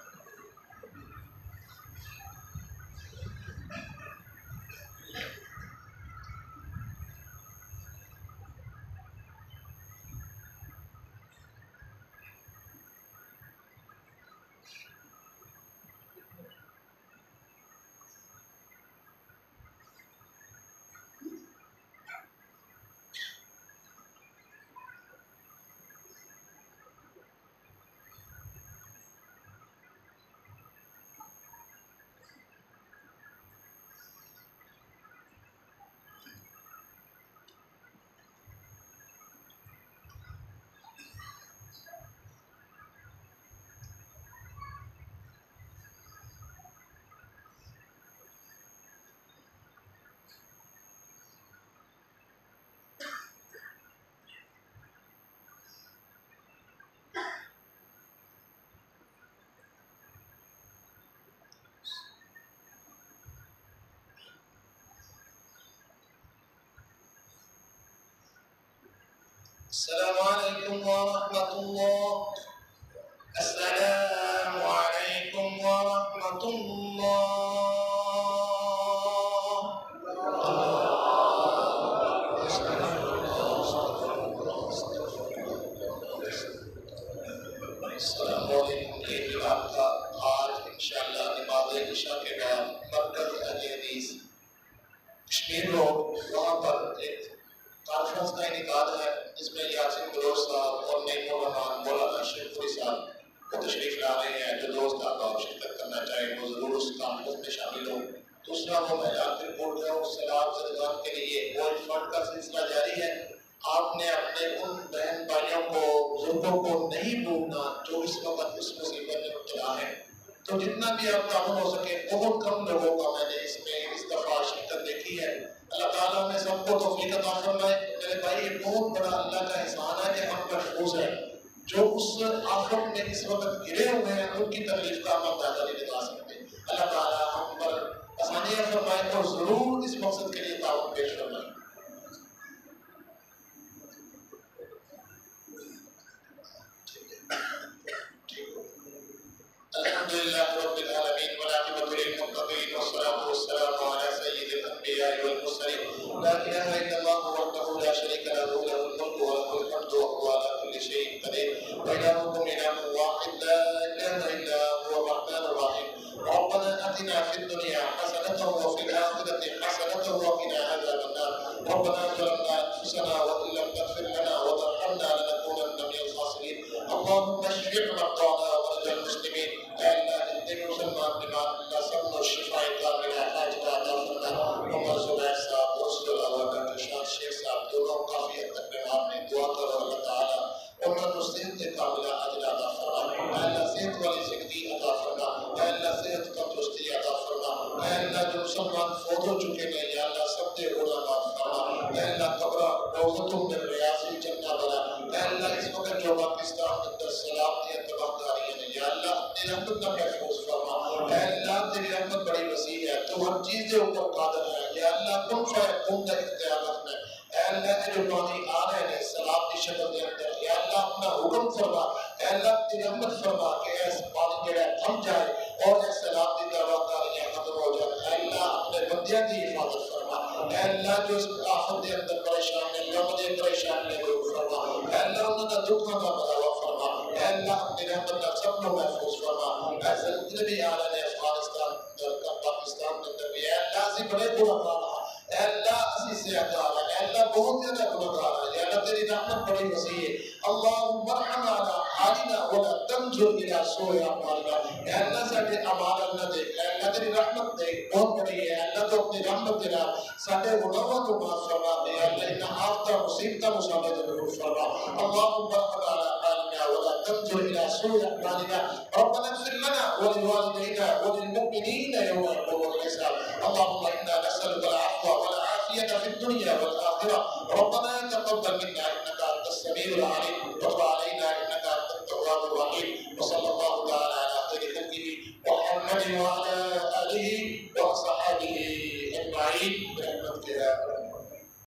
السلام عليكم ورحمة الله. السلام عليكم ورحمة ورحمة الله. السلام علیکم. یہ رات کا آج انشاءاللہ نماز عشاء کے بعد مرکز اہل حدیث کشمیر روڈ وہاں پر ایک کانفرنس کا انعقاد ہے، جس میں یاسین بلوچ صاحب اور نعیم الرحمان مولانا شیخ پوری صاحب وہ تشریف لا رہے ہیں. جو دوست آپ شرکت کرنا چاہیں وہ ضرور اس کانفرنس میں شامل ہوں. دوسرا وہ میں آپ کی رپورٹ کر رہا ہوں، سلام زدگان کے لیے گولڈ فنڈ کا سلسلہ جاری ہے. آپ نے اپنے ان بہن بھائیوں کو بزرگوں کو نہیں بھولنا جو اس وقت اس مصیبت میں مبتلا ہے. تو جتنا بھی آپ تعاون ہو سکے، بہت کم لوگوں کا میں نے اس میں اس دفعہ شرکت دیکھی ہے. اللہ تعالیٰ نے سب کو توفیق عطا فرمائے. میرے بھائی یہ بہت بڑا اللہ کا احسان ہے کہ ہم محفوظ ہیں. جو اس آفت میں اس وقت گرے ہوئے ہیں ان کی تکلیف کا ہم اندازہ نہیں لگا سکتے. اللہ تعالیٰ ہم پر آسانیاں فرمائے اور ضرور اس مقصد کے لیے تعاون پیش فرمائے. الحمد لله رب العالمين والعاقبة للمتقين والصلاة والسلام على سيد الأنبياء والمرسلين. لا إله إلا الله وحده لا شريك له، له الملك وله الحمد وهو على كل شيء قدير. وإلهكم إله واحد لا إله إلا هو الرحمن الرحيم. ربنا آتنا في الدنيا حسنة وفي الآخرة حسنة وقنا عذاب النار. ربنا ظلمنا أنفسنا وإن لم تغفر لنا وترحمنا لنكونن من الخاسرين. اللهم اشف مرضانا ومرضى المسلمين. مسلمان بیمار اللہ سب کو شفا کاملہ عاجلہ عطا فرما. عمر زبیر صاحب اور رسول اللہ کا شان شیخ صاحب دونوں کافی حد تک بیمار میں دعا کرو اللہ تعالیٰ عمر کو صحت کاملہ عاجلہ عطا فرما. اللہ صحت والی زندگی عطا فرما. اللہ صحت تندرستی عطا فرما. اللہ جو مسلمان فوت ہو چکے ہیں یا اللہ سب کے گناہ معاف فرما. اللہ قبر روضتوں میں ریاضی جنہ بنا. اللہ اس وقت جو پاکستان کے اندر سلامتی تباہ کاری ہے یا اللہ اپنی رحمت کا محفوظ فرما. اے اللہ تیری رحمت بڑی وسیع ہے، تو ہر چیز کے اوپر قادر ہے یا اللہ کن فیکون کا اختیار رکھنا. اے اللہ تیرے پانی آ رہے ہیں سلام کی شکل کے اندر یا اللہ اپنا حکم فرما. اے اللہ تیری رحمت فرما کہ ایسا پانی جو ہے تھم جائے اور اے سلام کی دعویٰ کاریاں ختم ہو جائے. اے اللہ اپنے بندیاں کی حفاظت فرما. اے اللہ جو اس آفت کے اندر پریشان ہے یا مجھے پریشان ہے دور فرما. اے اللہ انہوں نے دکھوں کا بدلاوا فرما. اے اللہ اپنی رحمت کا سب کو محفوظ فرما. اے زلزلے بھی آ رہے ہیں افغانستان کا پاکستان کے اندر بھی. اے اللہ اسی بڑے گناہگار ہیں. اے اللہ اسی سے اکار ہے. اے اللہ بہت زیادہ گناہگار ہے. اے اللہ تیری رحمت بڑی وسیع ہے. اللہم ارحمنا حالنا ولا تنظر الى سوء اعمالنا. اے اللہ ساڈے اعمال نہ دیکھ. اے اللہ تیری رحمت دیکھ بہت بڑی ہے. اے اللہ تو اپنی رحمت دے ساڈے گناہوں کو معاف فرما دے. اے اللہ ان آفتہ مصیبتہ مصابہ ضرور فرما. اللہم ارحمنا حالنا ولا تنظر الى سوء اعمالنا. ربنا اغفر لنا ولوالدينا وللمؤمنين يوم يقوم الحساب. اللهم انا نسألك العفو والعافية في الدنيا والآخرة. ربنا تقبل منا انك انت السميع العليم.